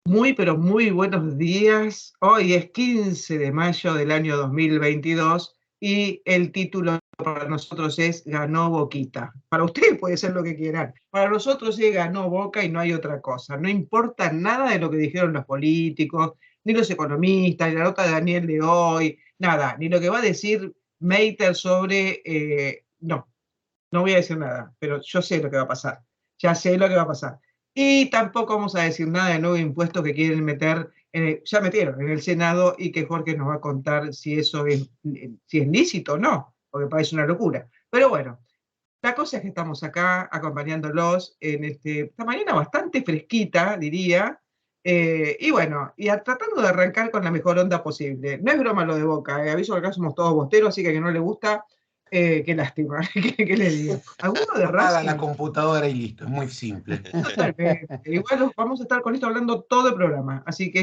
Muy, pero muy buenos días. Hoy es 15 de mayo del año 2022 y el título para nosotros es Ganó Boquita. Para ustedes puede ser lo que quieran. Para nosotros es Ganó Boca y no hay otra cosa. No importa nada de lo que dijeron los políticos, ni los economistas, ni la nota de Daniel de hoy, nada, ni lo que va a decir Meiter sobre... no voy a decir nada, pero yo sé lo que va a pasar. Ya sé lo que va a pasar. Y tampoco vamos a decir nada de nuevos impuestos que quieren meter, ya metieron en el Senado y que Jorge nos va a contar si eso si es lícito o no, porque parece una locura. Pero bueno, la cosa es que estamos acá acompañándolos en esta mañana bastante fresquita, diría. Y bueno, tratando de arrancar con la mejor onda posible. No es broma lo de Boca, aviso que acá somos todos bosteros, así que no le gusta, qué lástima, ¿qué le digo? ¿Alguno de Apaga la Racing? computadora y listo, es muy simple. Totalmente. Igual vamos a estar con esto hablando todo el programa, así que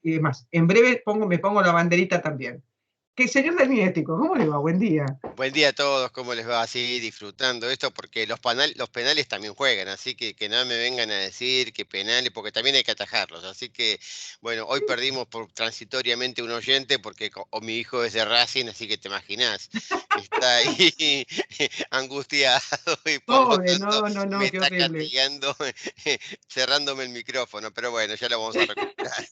y demás. En breve me pongo la banderita también. Que señor Daniético, ¿cómo le va? Buen día. Buen día a todos, ¿cómo les va? Así disfrutando esto, porque los penales también juegan, así que no me vengan a decir que penales, porque también hay que atajarlos. Así que, bueno, hoy perdimos transitoriamente un oyente, porque o mi hijo es de Racing, así que te imaginás, está ahí angustiado y por lo Pobre, tanto no, me qué está horrible. castigando, cerrándome el micrófono, pero bueno, ya lo vamos a recuperar.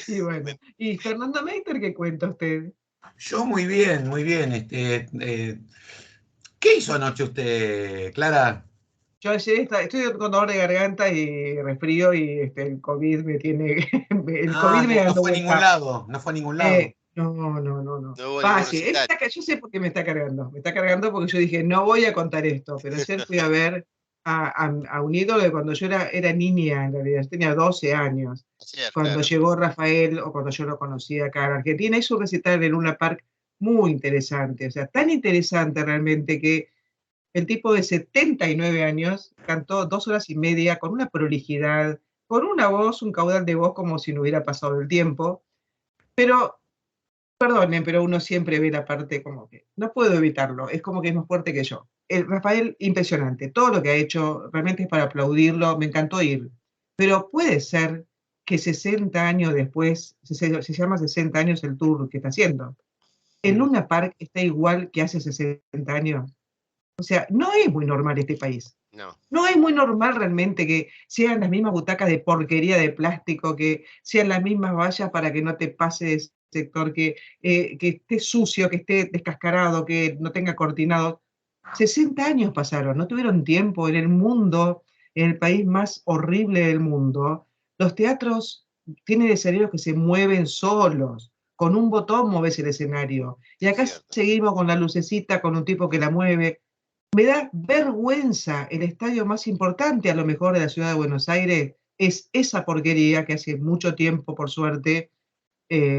Y bueno, ¿y Fernando Meiter qué cuenta usted? Yo muy bien, muy bien. ¿Qué hizo anoche usted, Clara? Yo ayer estoy con dolor de garganta y resfrío y el COVID me tiene, el Ah, COVID me no, no dando fue a ningún vuelta. lado, no fue a ningún lado. No. No hubo ningún Sí, recital. yo sé por qué me está cargando porque yo dije, no voy a contar esto, pero ayer fui a ver a un ídolo de cuando yo era niña, en realidad, yo tenía 12 años, Ayer, cuando claro. llegó Rafael o cuando yo lo conocí acá en Argentina, hizo un recital en Luna Park muy interesante, o sea, tan interesante realmente que el tipo de 79 años cantó 2 horas y media con una prolijidad, con una voz, un caudal de voz como si no hubiera pasado el tiempo, pero perdonen, pero uno siempre ve la parte como que no puedo evitarlo, es como que es más fuerte que yo. Rafael, impresionante, todo lo que ha hecho realmente es para aplaudirlo, me encantó ir. Pero puede ser que 60 años después, se llama 60 años el tour que está haciendo. El Luna Park está igual que hace 60 años. O sea, no es muy normal este país. No. No es muy normal realmente que sean las mismas butacas de porquería de plástico, que sean las mismas vallas para que no te pase ese sector, que esté sucio, que esté descascarado, que no tenga cortinado. 60 años pasaron, no tuvieron tiempo en el mundo, en el país más horrible del mundo. Los teatros tienen escenarios que se mueven solos. Con un botón mueves el escenario. Y acá Cierto. seguimos con la lucecita, con un tipo que la mueve. Me da vergüenza. El estadio más importante, a lo mejor, de la ciudad de Buenos Aires, es esa porquería que hace mucho tiempo, por suerte,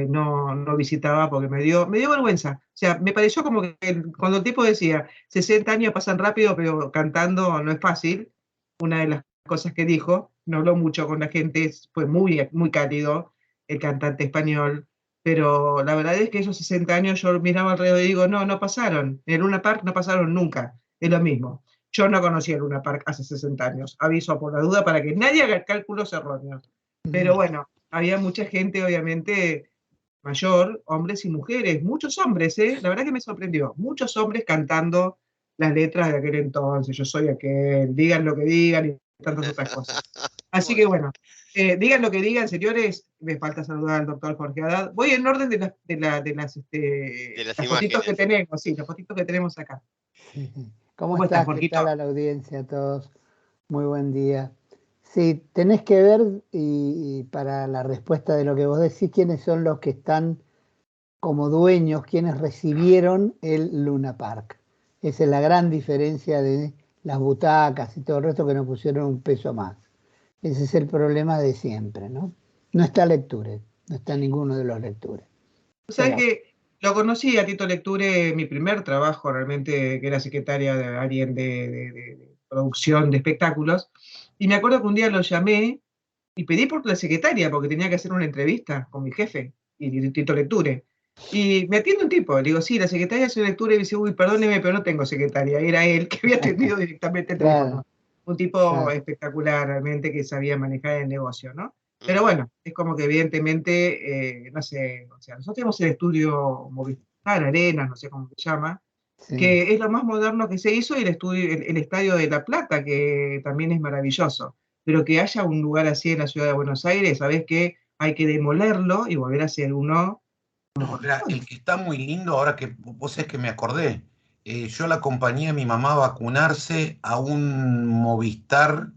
no visitaba porque me dio vergüenza. O sea, me pareció como que cuando el tipo decía, 60 años pasan rápido, pero cantando no es fácil, una de las cosas que dijo, no habló mucho con la gente, fue muy, muy cálido el cantante español, pero la verdad es que esos 60 años yo miraba alrededor y digo, no pasaron, en el Luna Park no pasaron nunca, es lo mismo. Yo no conocía el Luna Park hace 60 años, aviso por la duda para que nadie haga cálculos erróneos. Pero bueno, había mucha gente, obviamente, mayor, hombres y mujeres, muchos hombres, ¿eh? La verdad que me sorprendió, muchos hombres cantando las letras de aquel entonces, yo soy aquel, digan lo que digan y tantas otras cosas. Así que Bueno, bueno, digan lo que digan, señores, me falta saludar al doctor Jorge Haddad. Voy en orden de las las fotitos que imágenes. tenemos, sí, las fotitos que tenemos acá. ¿Cómo ¿Cómo estás, estás? ¿Qué tal Jorgito? a la audiencia a todos? Muy buen día. Sí, tenés que ver, y para la respuesta de lo que vos decís, quiénes son los que están como dueños, quienes recibieron el Luna Park. Esa es la gran diferencia de las butacas y todo el resto que nos pusieron un peso más. Ese es el problema de siempre, ¿no? No está Lecture, no está ninguno de los Lecture. O sea, es Pero que lo conocí a Tito Lecture, mi primer trabajo realmente, que era secretaria de alguien de producción de espectáculos, y me acuerdo que un día lo llamé y pedí por la secretaria, porque tenía que hacer una entrevista con mi jefe, y Tito Lecture. Y me atiende un tipo, le digo, sí, la secretaria es Lecture, y me dice, uy, perdóneme, pero no tengo secretaria. Y era él que había atendido directamente el claro, teléfono. Un tipo Sí. espectacular realmente que sabía manejar el negocio, ¿no? Pero bueno, es como que evidentemente, no sé, o sea, nosotros tenemos el estudio Movistar Arena, no sé cómo se llama, Sí. que es lo más moderno que se hizo, y el Estadio de La Plata, que también es maravilloso. Pero que haya un lugar así en la ciudad de Buenos Aires, sabés que hay que demolerlo y volver a hacer uno. No, el que está muy lindo, ahora que vos sabés que me acordé, yo la acompañé a mi mamá a vacunarse a un Movistar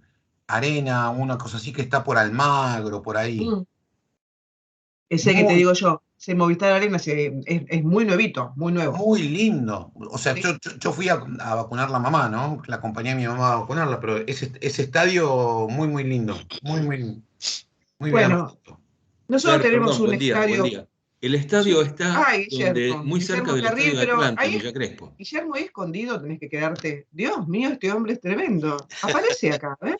Arena, una cosa así que está por Almagro, por ahí. Mm. Ese que te Muy, digo yo, ese Movistar Arena es muy nuevito, muy nuevo. muy lindo. O sea, ¿Sí? yo fui a vacunar a la mamá, ¿no? La acompañé a mi mamá a vacunarla, pero ese estadio muy, muy lindo. Muy, muy, muy bien Bueno, armado. nosotros Fer, tenemos perdón, un buen día, buen estadio. día. El estadio Sí. está Guillermo, muy cerca Guillermo del Carril, estadio de pero Atlanta, en Villa Crespo. Guillermo es escondido, tenés que quedarte. Dios mío, este hombre es tremendo. Aparece acá, ¿eh?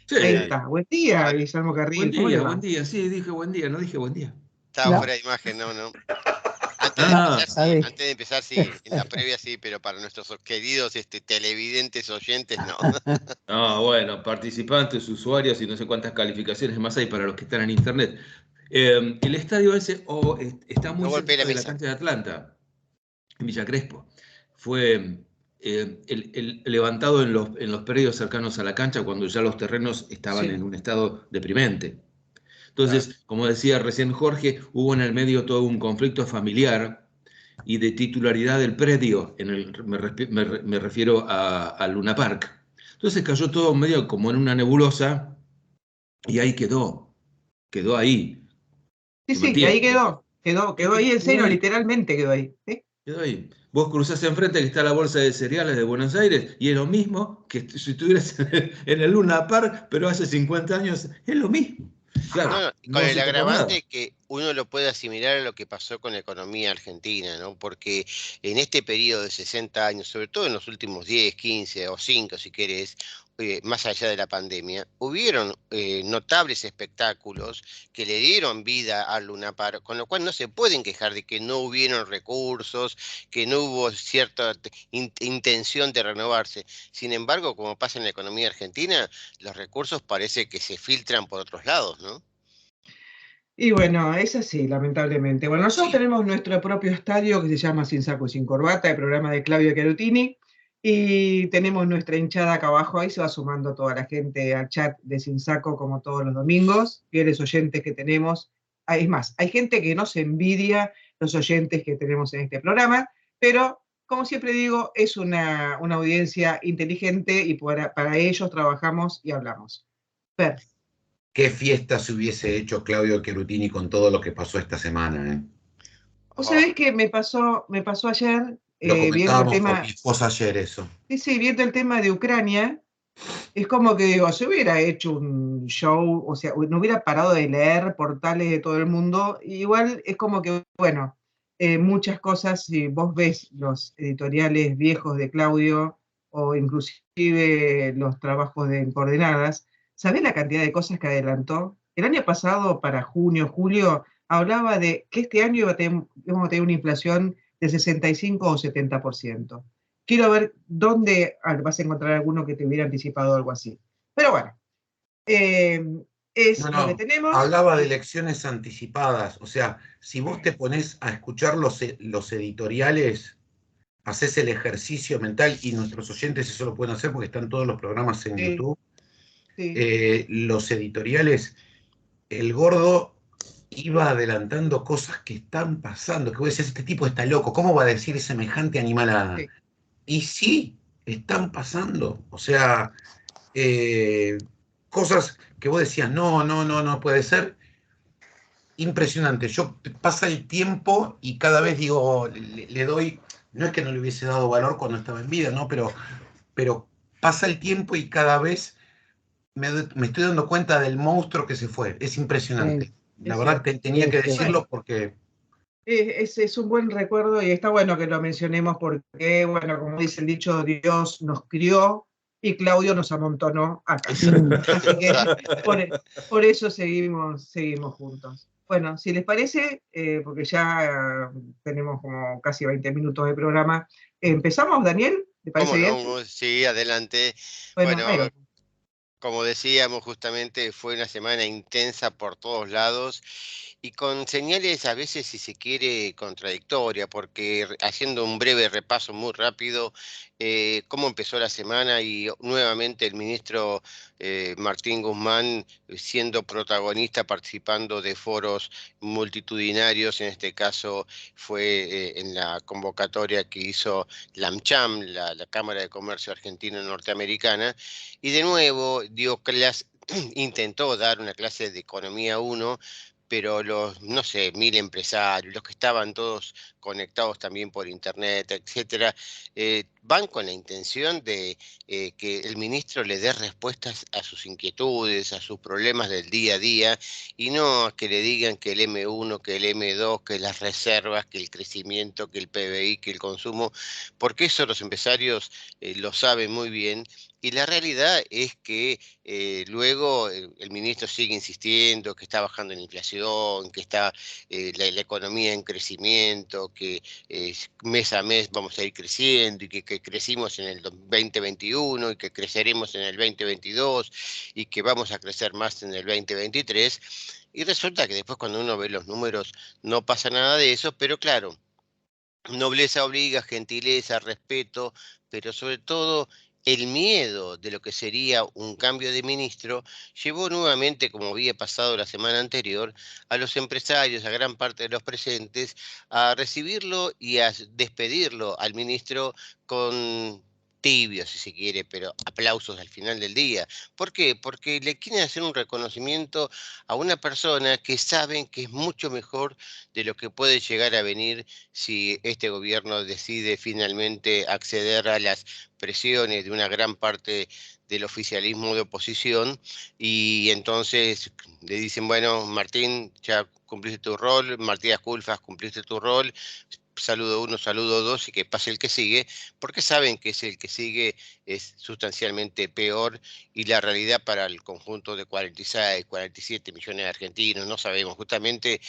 Sí, Ahí está. Buen día, Ah, Guillermo Carril, ¿cómo le buen va? día, sí, dije buen día, no dije buen día. estaba No, fuera de imagen, no. Ah, ahí. Antes de empezar sí, en la previa sí, pero para nuestros queridos televidentes oyentes no. bueno, participantes, usuarios y no sé cuántas calificaciones más hay para los que están en internet. El estadio ese está muy No golpeé la cerca de la mesa. cancha de Atlanta, en Villa Crespo. Fue el levantado en los predios cercanos a la cancha cuando ya los terrenos estaban Sí. en un estado deprimente. Entonces, como decía recién Jorge, hubo en el medio todo un conflicto familiar y de titularidad del predio, me refiero a Luna Park. Entonces cayó todo medio como en una nebulosa y ahí quedó ahí, Sí, como el sí, ahí tiempo. quedó ahí, en Quedó serio, ahí, literalmente quedó ahí. ¿Sí? quedó ahí. Vos cruzás enfrente que está la bolsa de cereales de Buenos Aires y es lo mismo que si estuvieras en el Luna Park, pero hace 50 años, es lo mismo. Claro, No, con no el se tocó nada. agravante que uno lo puede asimilar a lo que pasó con la economía argentina, ¿no? Porque en este periodo de 60 años, sobre todo en los últimos 10, 15 o 5, si querés, más allá de la pandemia, hubieron notables espectáculos que le dieron vida al Luna Park, con lo cual no se pueden quejar de que no hubieron recursos, que no hubo cierta intención de renovarse. Sin embargo, como pasa en la economía argentina, los recursos parece que se filtran por otros lados, ¿no? Y bueno, es así, lamentablemente. Bueno, nosotros Sí, tenemos nuestro propio estadio que se llama Sin Saco y Sin Corbata, el programa de Claudio Cherutini, y tenemos nuestra hinchada acá abajo, ahí se va sumando toda la gente al chat de Sin Saco como todos los domingos, fieles oyentes que tenemos. Es más, hay gente que nos envidia los oyentes que tenemos en este programa, pero como siempre digo, es una audiencia inteligente y para ellos trabajamos y hablamos. Fer. qué fiesta se hubiese hecho Claudio Cherutini con todo lo que pasó esta semana, ¿eh? Vos Oh, sabés que me pasó ayer, Lo viendo el comentábamos con mi tema, esposa ayer eso. sí, viendo el tema de Ucrania, es como que digo, se hubiera hecho un show, o sea, no hubiera parado de leer portales de todo el mundo, igual es como que, bueno, muchas cosas, si vos ves los editoriales viejos de Claudio, o inclusive los trabajos de Coordenadas, ¿sabés la cantidad de cosas que adelantó? El año pasado, para junio, julio, hablaba de que este año íbamos a tener una inflación de 65 o 70%. Quiero ver dónde vas a encontrar alguno que te hubiera anticipado algo así. Pero bueno, eh, No, es lo que no, tenemos. hablaba de elecciones anticipadas. O sea, si vos te pones a escuchar los editoriales, haces el ejercicio mental, y nuestros oyentes eso lo pueden hacer porque están todos los programas en Sí, YouTube. sí, Los editoriales, el gordo iba adelantando cosas que están pasando, que vos decís, este tipo está loco, ¿cómo va a decir semejante animalada? sí. Y sí, están pasando. O sea, cosas que vos decías, no, no, no, no puede ser. Impresionante. Yo pasa el tiempo y cada vez digo, le doy, no es que no le hubiese dado valor cuando estaba en vida, ¿no? Pero pasa el tiempo y cada vez me estoy dando cuenta del monstruo que se fue. Es Sí, impresionante. La Es verdad cierto. tenía que sí. Bueno, decirlo porque es un buen recuerdo y está bueno que lo mencionemos porque, bueno, como dice el dicho, Dios nos crió y Claudio nos amontonó acá. Así que por eso seguimos juntos. Bueno, si les parece, porque ya tenemos como casi 20 minutos de programa, ¿empezamos, Daniel? ¿Te ¿cómo parece bien? no? Sí, adelante. Bueno, Bueno, ahí va. Como decíamos, justamente fue una semana intensa por todos lados y con señales a veces, si se quiere, contradictorias, porque haciendo un breve repaso muy rápido, cómo empezó la semana y nuevamente el ministro Martín Guzmán siendo protagonista, participando de foros multitudinarios, en este caso fue en la convocatoria que hizo la AmCham, la Cámara de Comercio Argentino-Norteamericana, y de nuevo dio clase, intentó dar una clase de Economía 1, pero los, no sé, 1000 empresarios, los que estaban todos conectados también por internet, etcétera, van con la intención de que el ministro le dé respuestas a sus inquietudes, a sus problemas del día a día, y no a que le digan que el M1, que el M2, que las reservas, que el crecimiento, que el PBI, que el consumo, porque eso los empresarios lo saben muy bien. Y la realidad es que luego el ministro sigue insistiendo que está bajando la inflación, que está la economía en crecimiento, que mes a mes vamos a ir creciendo y que crecimos en el 2021 y que creceremos en el 2022 y que vamos a crecer más en el 2023. Y resulta que después cuando uno ve los números no pasa nada de eso, pero claro, nobleza obliga, gentileza, respeto, pero sobre todo el miedo de lo que sería un cambio de ministro llevó nuevamente, como había pasado la semana anterior, a los empresarios, a gran parte de los presentes, a recibirlo y a despedirlo al ministro con tibio, si se quiere, pero aplausos al final del día. ¿Por qué? Porque le quieren hacer un reconocimiento a una persona que saben que es mucho mejor de lo que puede llegar a venir si este gobierno decide finalmente acceder a las presiones de una gran parte del oficialismo de oposición y entonces le dicen, bueno, Martín, ya cumpliste tu rol, Matías Culfas, cumpliste tu rol, saludo 1, saludo 2 y que pase el que sigue, porque saben que es el que sigue es sustancialmente peor y la realidad para el conjunto de 46, 47 millones de argentinos, no sabemos, justamente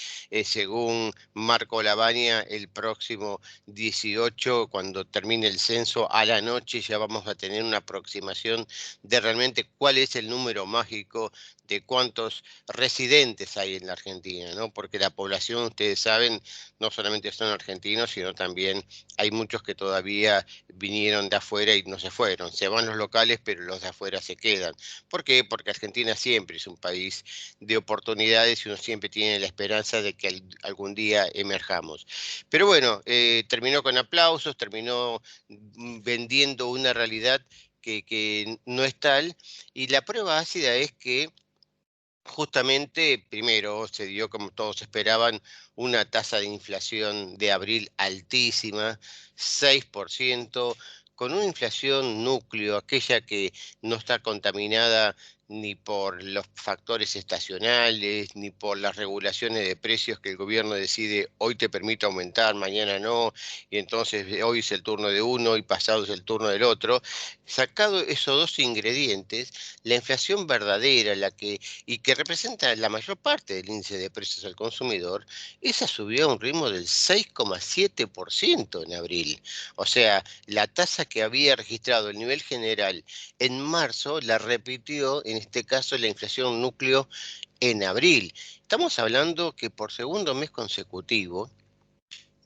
según Marco Lavagna, el próximo 18, cuando termine el censo a la noche, ya vamos a tener una aproximación de realmente cuál es el número mágico de cuántos residentes hay en la Argentina, ¿no? Porque la población, ustedes saben, no solamente son argentinos, sino también hay muchos que todavía vinieron de afuera y no se fueron. Se van los locales, pero los de afuera se quedan. ¿Por qué? Porque Argentina siempre es un país de oportunidades y uno siempre tiene la esperanza de que algún día emerjamos. Pero bueno, terminó con aplausos, terminó vendiendo una realidad que no es tal, y la prueba ácida es que justamente, primero, se dio, como todos esperaban, una tasa de inflación de abril altísima, 6%, con una inflación núcleo, aquella que no está contaminada ni por los factores estacionales, ni por las regulaciones de precios que el gobierno decide, hoy te permite aumentar, mañana no, y entonces hoy es el turno de uno y pasado es el turno del otro. Sacado esos dos ingredientes, la inflación verdadera, y que representa la mayor parte del índice de precios al consumidor, esa subió a un ritmo del 6,7% en abril. O sea, la tasa que había registrado el nivel general en marzo la repitió, en este caso, la inflación núcleo en abril. Estamos hablando que por segundo mes consecutivo,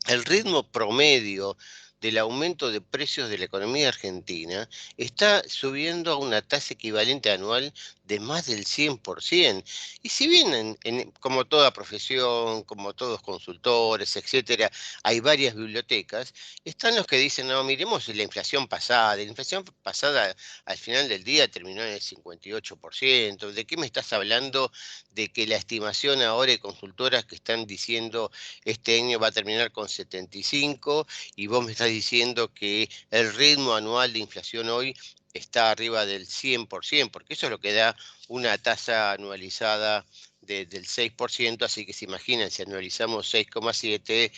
el ritmo promedio del aumento de precios de la economía argentina está subiendo a una tasa equivalente anual de más del 100%. Y si bien, como toda profesión, como todos consultores, etcétera, hay varias bibliotecas, están los que dicen, no, miremos la inflación pasada. La inflación pasada al final del día terminó en el 58%. ¿De qué me estás hablando de que la estimación ahora de consultoras que están diciendo este año va a terminar con 75 y vos me estás diciendo que el ritmo anual de inflación hoy está arriba del 100%, porque eso es lo que da una tasa anualizada del 6%, así que se imaginan, si anualizamos 6,7,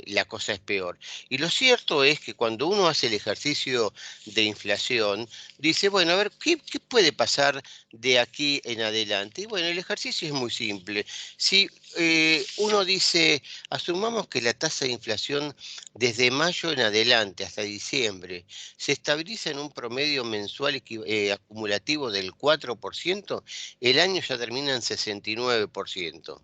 la cosa es peor. Y lo cierto es que cuando uno hace el ejercicio de inflación, dice, bueno, a ver, ¿qué puede pasar de aquí en adelante? Y bueno, el ejercicio es muy simple. Si uno dice, asumamos que la tasa de inflación desde mayo en adelante hasta diciembre se estabiliza en un promedio mensual acumulativo del 4%, el año ya termina en 69%.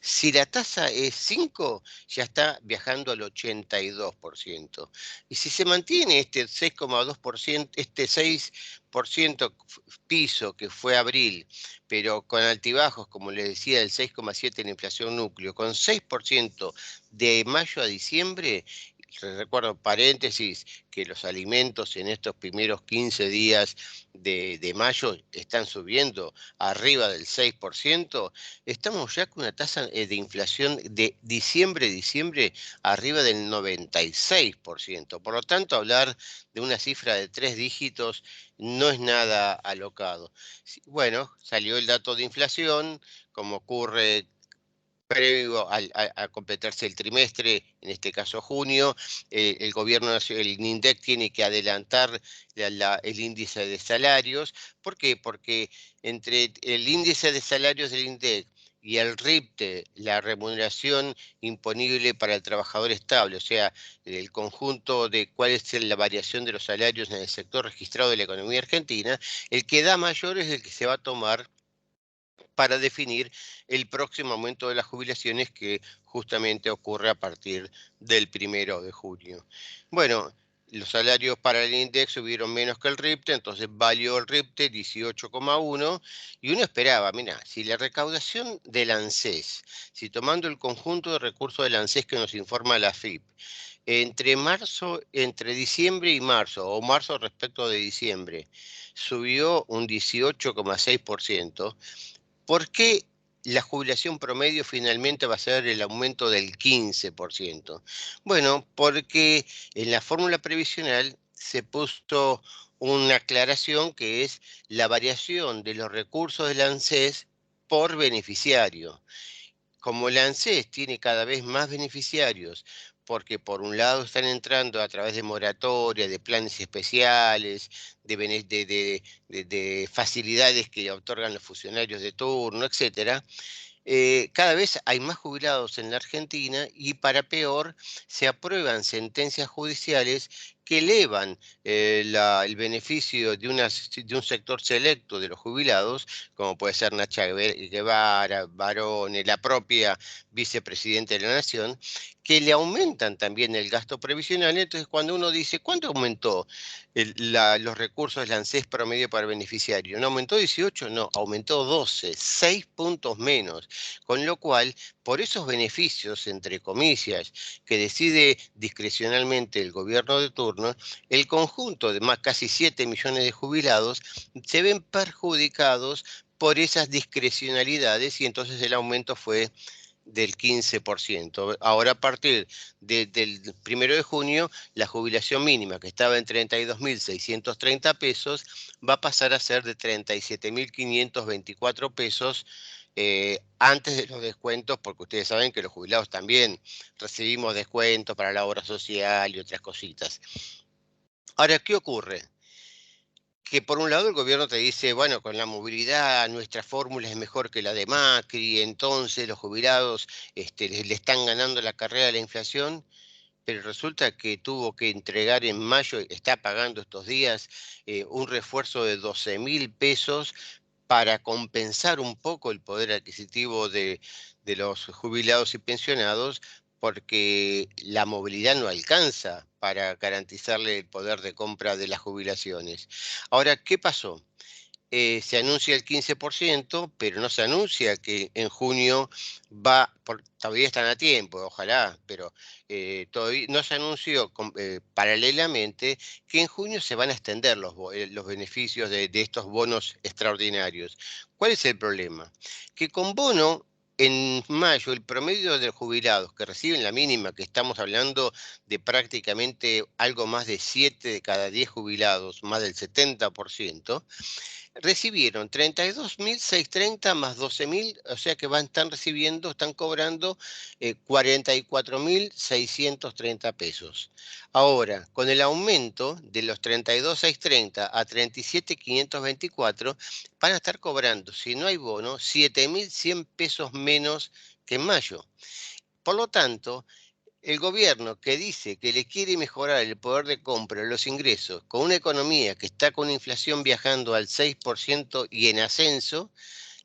Si la tasa es 5, ya está viajando al 82%. Y si se mantiene este 6,2%, este 6% piso que fue abril, pero con altibajos, como les decía, el 6,7% en inflación núcleo, con 6% de mayo a diciembre, recuerdo, paréntesis, que los alimentos en estos primeros 15 días de mayo están subiendo arriba del 6%, estamos ya con una tasa de inflación de diciembre arriba del 96%. Por lo tanto, hablar de una cifra de 3 dígitos no es nada alocado. Bueno, salió el dato de inflación, como ocurre previo a completarse el trimestre, en este caso junio, el gobierno nacional, el INDEC tiene que adelantar el índice de salarios. ¿Por qué? Porque entre el índice de salarios del INDEC y el RIPTE, la remuneración imponible para el trabajador estable, o sea, el conjunto de cuál es la variación de los salarios en el sector registrado de la economía argentina, el que da mayor es el que se va a tomar para definir el próximo aumento de las jubilaciones que justamente ocurre a partir del 1 de junio. Bueno, los salarios para el INDEX subieron menos que el RIPTE, entonces valió el RIPTE 18,1 y uno esperaba, mira, si la recaudación del ANSES, si tomando el conjunto de recursos del ANSES que nos informa la AFIP, entre diciembre y marzo, o marzo respecto de diciembre, subió un 18,6%, ¿por qué la jubilación promedio finalmente va a ser el aumento del 15%? Bueno, porque en la fórmula previsional se puso una aclaración que es la variación de los recursos del ANSES por beneficiario. Como el ANSES tiene cada vez más beneficiarios, porque por un lado están entrando a través de moratoria, de planes especiales, de facilidades que otorgan los funcionarios de turno, etcétera, cada vez hay más jubilados en la Argentina y para peor se aprueban sentencias judiciales que elevan el beneficio de un sector selecto de los jubilados, como puede ser Nacha Guevara, Barone, la propia vicepresidenta de la Nación, que le aumentan también el gasto previsional. Entonces, cuando uno dice, ¿cuánto aumentó los recursos del ANSES promedio para beneficiario? ¿No aumentó 18? No, aumentó 12, 6 puntos menos. Con lo cual, por esos beneficios, entre comillas, que decide discrecionalmente el gobierno de turno, el conjunto de más casi 7 millones de jubilados se ven perjudicados por esas discrecionalidades y entonces el aumento fue del 15%. Ahora, a partir del 1 de junio, la jubilación mínima, que estaba en 32.630 pesos, va a pasar a ser de 37.524 pesos antes de los descuentos, porque ustedes saben que los jubilados también recibimos descuentos para la obra social y otras cositas. Ahora, ¿qué ocurre? Que por un lado el gobierno te dice, bueno, con la movilidad nuestra fórmula es mejor que la de Macri, entonces los jubilados le están ganando la carrera de la inflación, pero resulta que tuvo que entregar en mayo, está pagando estos días, un refuerzo de 12.000 pesos para compensar un poco el poder adquisitivo de los jubilados y pensionados, porque la movilidad no alcanza para garantizarle el poder de compra de las jubilaciones. Ahora, ¿qué pasó? Se anuncia el 15%, pero no se anuncia que en junio todavía están a tiempo, ojalá, pero todavía no se anunció paralelamente que en junio se van a extender los beneficios de estos bonos extraordinarios. ¿Cuál es el problema? Que con bono, en mayo, el promedio de jubilados que reciben la mínima, que estamos hablando de prácticamente algo más de 7 de cada 10 jubilados, más del 70%, recibieron 32.630 más 12.000, o sea que están cobrando 44.630 pesos. Ahora, con el aumento de los 32.630 a 37.524, van a estar cobrando, si no hay bono, 7.100 pesos menos que en mayo. Por lo tanto, el gobierno que dice que le quiere mejorar el poder de compra, los ingresos, con una economía que está con inflación viajando al 6% y en ascenso,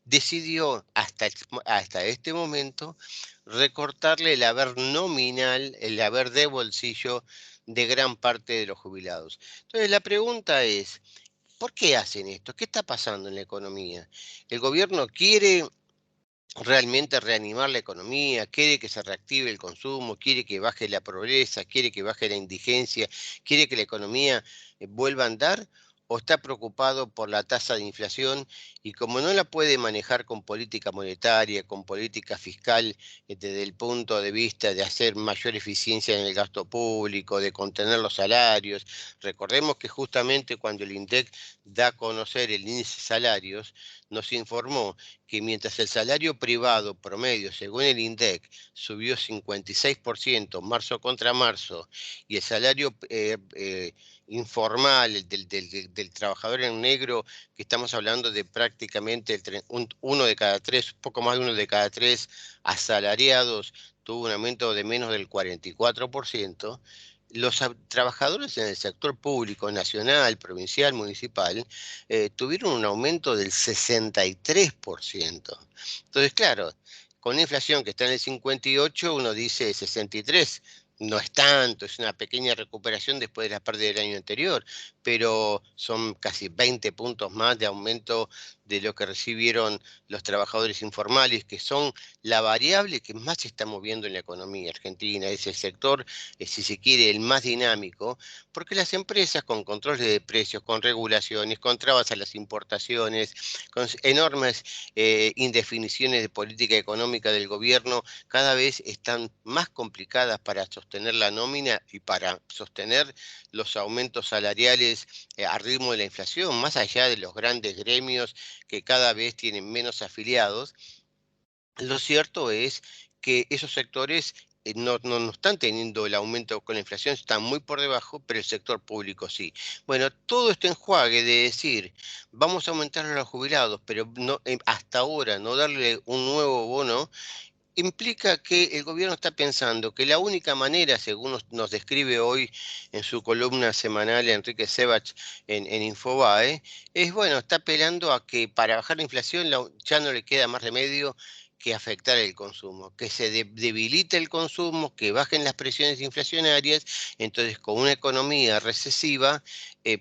decidió hasta este momento recortarle el haber nominal, el haber de bolsillo de gran parte de los jubilados. Entonces la pregunta es, ¿por qué hacen esto? ¿Qué está pasando en la economía? ¿El gobierno quiere realmente reanimar la economía, quiere que se reactive el consumo, quiere que baje la pobreza, quiere que baje la indigencia, quiere que la economía vuelva a andar, o está preocupado por la tasa de inflación y como no la puede manejar con política monetaria, con política fiscal, desde el punto de vista de hacer mayor eficiencia en el gasto público, de contener los salarios? Recordemos que justamente cuando el INDEC da a conocer el índice de salarios, nos informó que mientras el salario privado promedio, según el INDEC, subió 56% marzo contra marzo, y el salario informal, el del trabajador en negro, que estamos hablando de prácticamente uno de cada tres, poco más de uno de cada tres asalariados, tuvo un aumento de menos del 44%. Los trabajadores en el sector público, nacional, provincial, municipal, tuvieron un aumento del 63%. Entonces, claro, con una inflación que está en el 58, uno dice 63. No es tanto, es una pequeña recuperación después de la pérdida del año anterior, pero son casi 20 puntos más de aumento de lo que recibieron los trabajadores informales, que son la variable que más se está moviendo en la economía argentina. Es el sector, si se quiere, el más dinámico, porque las empresas con controles de precios, con regulaciones, con trabas a las importaciones, con enormes indefiniciones de política económica del gobierno, cada vez están más complicadas para sostener la nómina y para sostener los aumentos salariales a ritmo de la inflación, más allá de los grandes gremios que cada vez tienen menos afiliados. Lo cierto es que esos sectores no están teniendo el aumento con la inflación, están muy por debajo, pero el sector público sí. Bueno, todo este enjuague de decir, vamos a aumentar a los jubilados, pero no, hasta ahora no darle un nuevo bono, implica que el gobierno está pensando que la única manera, según nos describe hoy en su columna semanal Enrique Sebach en Infobae, es, bueno, está apelando a que para bajar la inflación ya no le queda más remedio que afectar el consumo, que se debilite el consumo, que bajen las presiones inflacionarias, entonces con una economía recesiva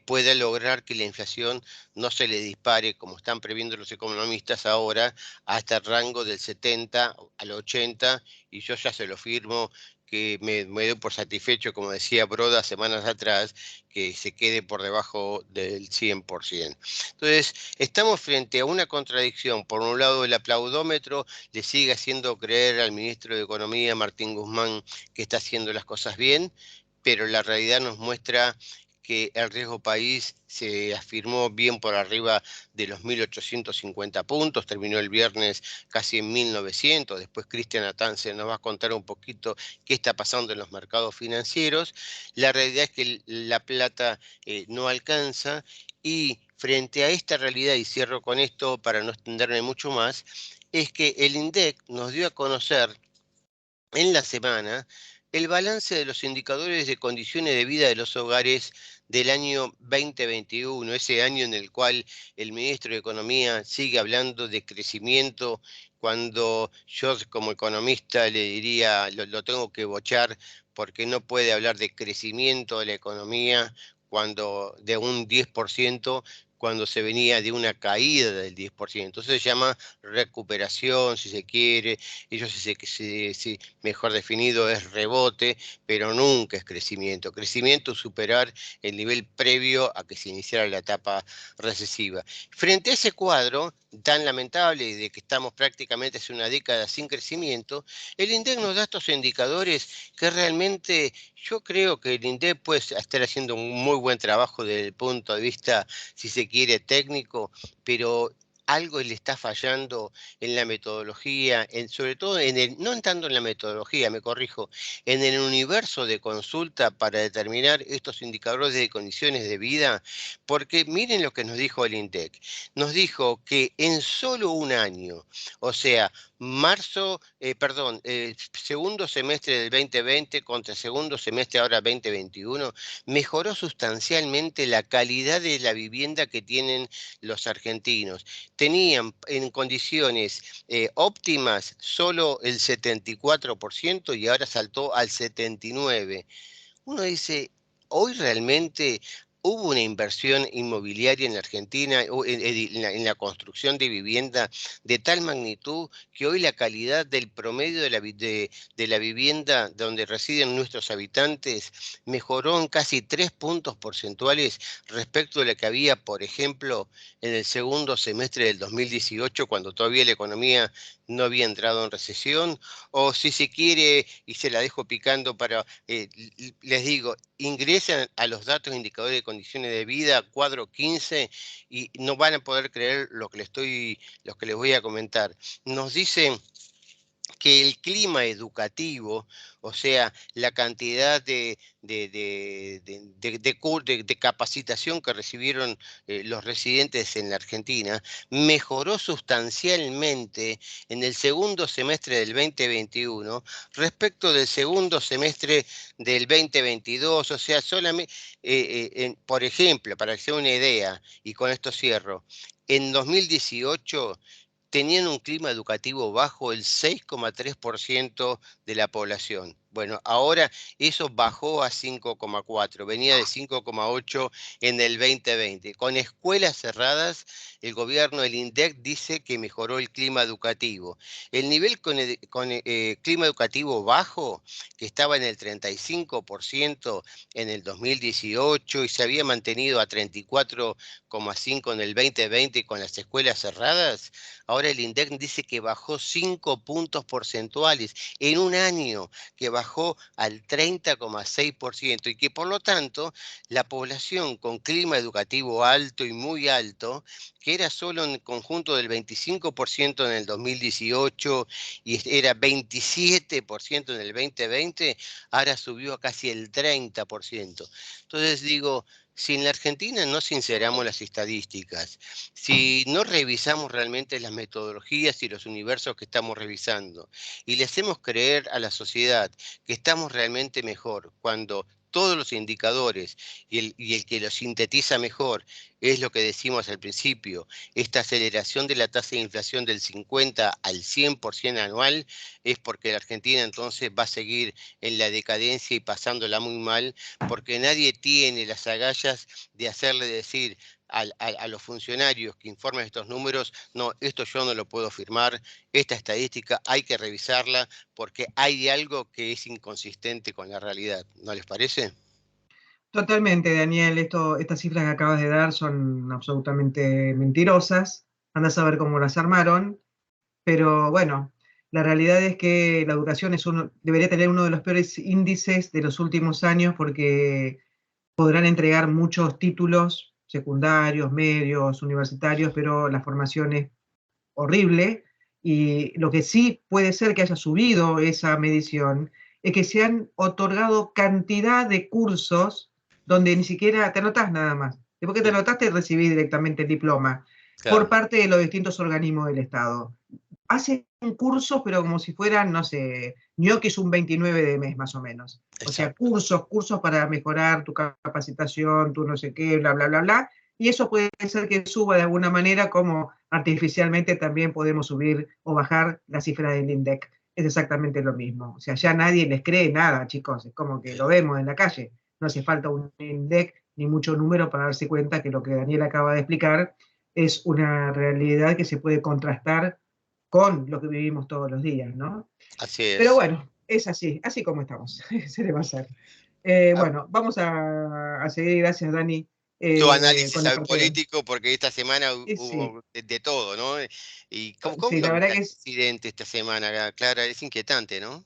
pueda lograr que la inflación no se le dispare, como están previendo los economistas ahora, hasta el rango del 70 al 80, y yo ya se lo firmo, que me doy por satisfecho, como decía Broda semanas atrás, que se quede por debajo del 100%. Entonces, estamos frente a una contradicción. Por un lado, el aplaudómetro le sigue haciendo creer al ministro de Economía, Martín Guzmán, que está haciendo las cosas bien, pero la realidad nos muestra que el riesgo país se afirmó bien por arriba de los 1.850 puntos, terminó el viernes casi en 1.900, después Cristian Atance nos va a contar un poquito qué está pasando en los mercados financieros. La realidad es que la plata no alcanza, y frente a esta realidad, y cierro con esto para no extenderme mucho más, es que el INDEC nos dio a conocer en la semana el balance de los indicadores de condiciones de vida de los hogares del año 2021, ese año en el cual el ministro de Economía sigue hablando de crecimiento, cuando yo como economista le diría, lo tengo que bochar, porque no puede hablar de crecimiento de la economía cuando de un 10%, cuando se venía de una caída del 10%. Entonces se llama recuperación, si se quiere, ellos si mejor definido es rebote, pero nunca es crecimiento. Crecimiento es superar el nivel previo a que se iniciara la etapa recesiva. Frente a ese cuadro tan lamentable de que estamos prácticamente hace una década sin crecimiento, el INDEC nos da estos indicadores que realmente yo creo que el INDEC puede estar haciendo un muy buen trabajo desde el punto de vista, si se quiere, técnico, pero algo le está fallando en la metodología, sobre todo no tanto en la metodología, me corrijo, en el universo de consulta para determinar estos indicadores de condiciones de vida, porque miren lo que nos dijo el INDEC. Nos dijo que en solo un año, o sea, segundo semestre del 2020 contra segundo semestre ahora 2021, mejoró sustancialmente la calidad de la vivienda que tienen los argentinos. Tenían en condiciones óptimas solo el 74% y ahora saltó al 79%. Uno dice, hoy realmente hubo una inversión inmobiliaria en la Argentina, en la construcción de vivienda de tal magnitud que hoy la calidad del promedio de la vivienda donde residen nuestros habitantes mejoró en casi 3 puntos porcentuales respecto de la que había, por ejemplo, en el segundo semestre del 2018, cuando todavía la economía no había entrado en recesión, o si se quiere, y se la dejo picando para, les digo, ingresan a los datos indicadores de condiciones de vida, cuadro 15, y no van a poder creer lo que les voy a comentar. Nos dicen que el clima educativo, o sea, la cantidad de capacitación que recibieron los residentes en la Argentina, mejoró sustancialmente en el segundo semestre del 2021 respecto del segundo semestre del 2022. O sea, solamente, por ejemplo, para que se dé una idea, y con esto cierro, en 2018 tenían un clima educativo bajo el 6,3% de la población. Bueno, ahora eso bajó a 5,4, venía de 5,8 en el 2020. Con escuelas cerradas, el gobierno, el INDEC, dice que mejoró el clima educativo. El nivel con clima educativo bajo, que estaba en el 35% en el 2018 y se había mantenido a 34,5 en el 2020 con las escuelas cerradas, ahora el INDEC dice que bajó 5 puntos porcentuales en un año, que bajó al 30,6% y que por lo tanto la población con clima educativo alto y muy alto, que era solo en el conjunto del 25% en el 2018 y era 27% en el 2020, ahora subió a casi el 30%. Entonces digo, si en la Argentina no sinceramos las estadísticas, si no revisamos realmente las metodologías y los universos que estamos revisando, y le hacemos creer a la sociedad que estamos realmente mejor, cuando todos los indicadores y el que los sintetiza mejor es lo que decimos al principio, esta aceleración de la tasa de inflación del 50 al 100% anual, es porque la Argentina entonces va a seguir en la decadencia y pasándola muy mal, porque nadie tiene las agallas de hacerle decir a los funcionarios que informan estos números, no, esto yo no lo puedo firmar, esta estadística hay que revisarla porque hay algo que es inconsistente con la realidad. ¿No les parece? Totalmente, Daniel. Estas cifras que acabas de dar son absolutamente mentirosas. Andá a saber cómo las armaron. Pero bueno, la realidad es que la educación debería tener uno de los peores índices de los últimos años porque podrán entregar muchos títulos secundarios, medios, universitarios, pero la formación es horrible. Y lo que sí puede ser que haya subido esa medición es que se han otorgado cantidad de cursos donde ni siquiera te anotás nada más. Después que te anotaste, recibís directamente el diploma por parte de los distintos organismos del Estado. Hacen cursos, pero como si fueran, no sé, ñoquis un 29 de mes más o menos. O sea, cursos para mejorar tu capacitación, tu no sé qué, bla, bla, bla, bla. Y eso puede ser que suba de alguna manera, como artificialmente también podemos subir o bajar la cifra del INDEC. Es exactamente lo mismo. O sea, ya nadie les cree nada, chicos. Es como que lo vemos en la calle. No hace falta un INDEC ni mucho número para darse cuenta que lo que Daniel acaba de explicar es una realidad que se puede contrastar con lo que vivimos todos los días, ¿no? Así es. Pero bueno, es así como estamos. Se le va a hacer. Bueno, vamos a seguir. Gracias, Dani. Tu análisis Con la parte político, porque esta semana sí, hubo de todo, ¿no? ¿Y cómo sí, lo la verdad viste al que es. presidente esta semana, Clara? Es inquietante, ¿no?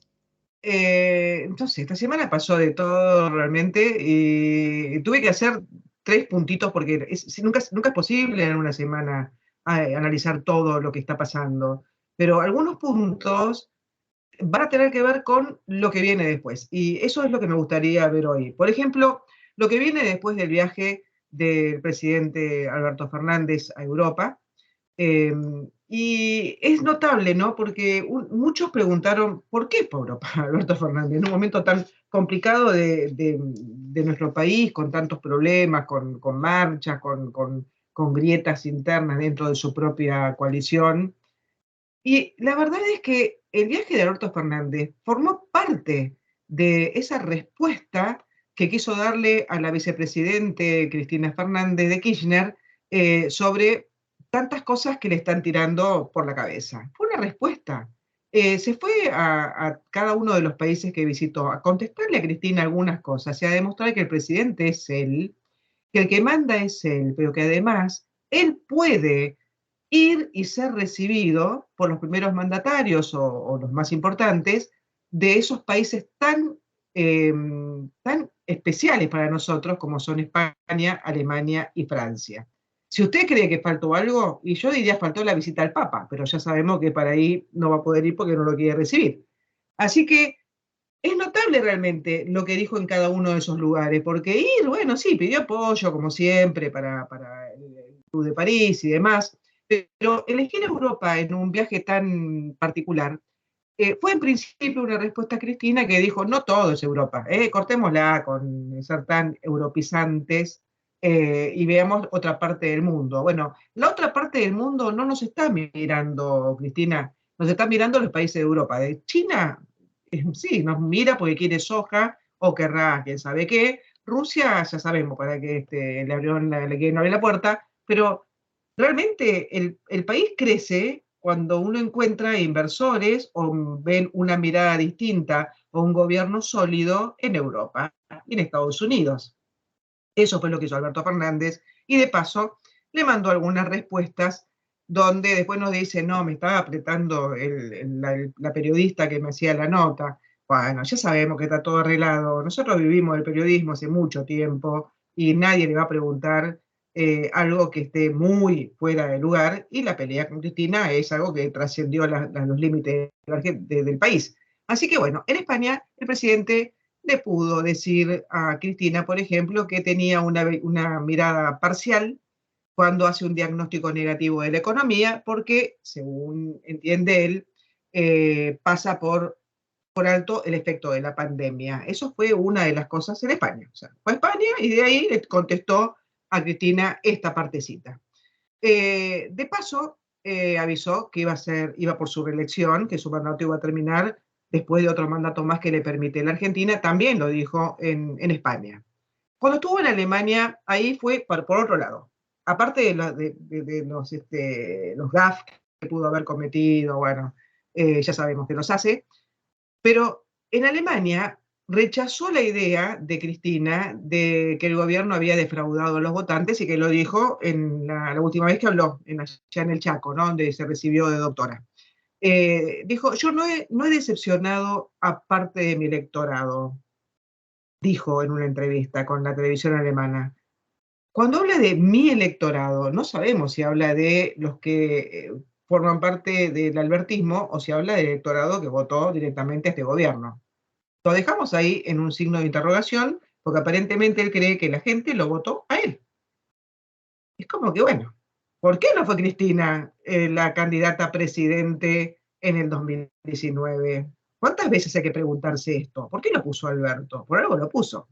Entonces, esta semana pasó de todo realmente y tuve que hacer 3 puntitos porque nunca es posible en una semana analizar todo lo que está pasando, pero algunos puntos van a tener que ver con lo que viene después. Y eso es lo que me gustaría ver hoy. Por ejemplo, lo que viene después del viaje del presidente Alberto Fernández a Europa. Y es notable, ¿no? Porque muchos preguntaron, ¿por qué para Alberto Fernández? En un momento tan complicado de nuestro país, con tantos problemas, con marchas, con grietas internas dentro de su propia coalición. Y la verdad es que el viaje de Alberto Fernández formó parte de esa respuesta que quiso darle a la vicepresidente Cristina Fernández de Kirchner sobre tantas cosas que le están tirando por la cabeza. Fue una respuesta. Se fue a cada uno de los países que visitó a contestarle a Cristina algunas cosas y a demostrar que el presidente es él, que el que manda es él, pero que además él puede ir y ser recibido por los primeros mandatarios o los más importantes de esos países tan especiales para nosotros como son España, Alemania y Francia. Si usted cree que faltó algo, y yo diría faltó la visita al Papa, pero ya sabemos que para ahí no va a poder ir porque no lo quiere recibir. Así que es notable realmente lo que dijo en cada uno de esos lugares, porque ir, bueno, sí, pidió apoyo, como siempre, para el Club de París y demás, pero elegir Europa en un viaje tan particular fue en principio una respuesta a Cristina que dijo, no todo es Europa, cortémosla con ser tan europizantes y veamos otra parte del mundo. Bueno, la otra parte del mundo no nos está mirando, Cristina, nos está mirando los países de Europa. De China, sí, nos mira porque quiere soja o querrá quién sabe qué. Rusia, ya sabemos, para que le quieren abrir la puerta, pero realmente el país crece cuando uno encuentra inversores o ven una mirada distinta o un gobierno sólido en Europa y en Estados Unidos. Eso fue lo que hizo Alberto Fernández y de paso le mandó algunas respuestas donde después nos dice, no, me estaba apretando la periodista que me hacía la nota. Bueno, ya sabemos que está todo arreglado. Nosotros vivimos el periodismo hace mucho tiempo y nadie le va a preguntar algo que esté muy fuera de lugar, y la pelea con Cristina es algo que trascendió los límites del país. Así que bueno, en España el presidente le pudo decir a Cristina, por ejemplo, que tenía una mirada parcial cuando hace un diagnóstico negativo de la economía, porque, según entiende él, pasa por alto el efecto de la pandemia. Eso fue una de las cosas en España. O sea, fue a España y de ahí le contestó a Cristina esta partecita. De paso, avisó que iba por su reelección, que su mandato iba a terminar después de otro mandato más que le permite la Argentina. También lo dijo en España. Cuando estuvo en Alemania, ahí fue por otro lado. Aparte de los gafes que pudo haber cometido, bueno, ya sabemos que los hace, pero en Alemania rechazó la idea de Cristina de que el gobierno había defraudado a los votantes y que lo dijo en la última vez que habló, allá en el Chaco, ¿no? Donde se recibió de doctora. Dijo, yo no he decepcionado a parte de mi electorado, dijo en una entrevista con la televisión alemana. Cuando habla de mi electorado, no sabemos si habla de los que forman parte del albertismo o si habla del electorado que votó directamente a este gobierno. Lo dejamos ahí en un signo de interrogación, porque aparentemente él cree que la gente lo votó a él. Es como que, bueno, ¿por qué no fue Cristina la candidata a presidente en el 2019? ¿Cuántas veces hay que preguntarse esto? ¿Por qué lo puso Alberto? Por algo lo puso.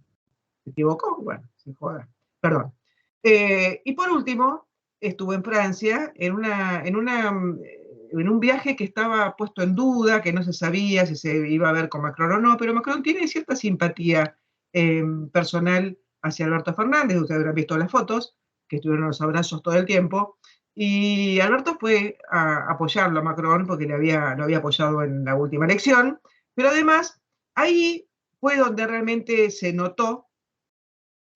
¿Se equivocó? Bueno, se joda. Perdón. Y por último, estuvo en Francia en un viaje que estaba puesto en duda, que no se sabía si se iba a ver con Macron o no, pero Macron tiene cierta simpatía personal hacia Alberto Fernández. Ustedes habrán visto las fotos, que estuvieron los abrazos todo el tiempo, y Alberto fue a apoyarlo a Macron porque lo había apoyado en la última elección, pero además ahí fue donde realmente se notó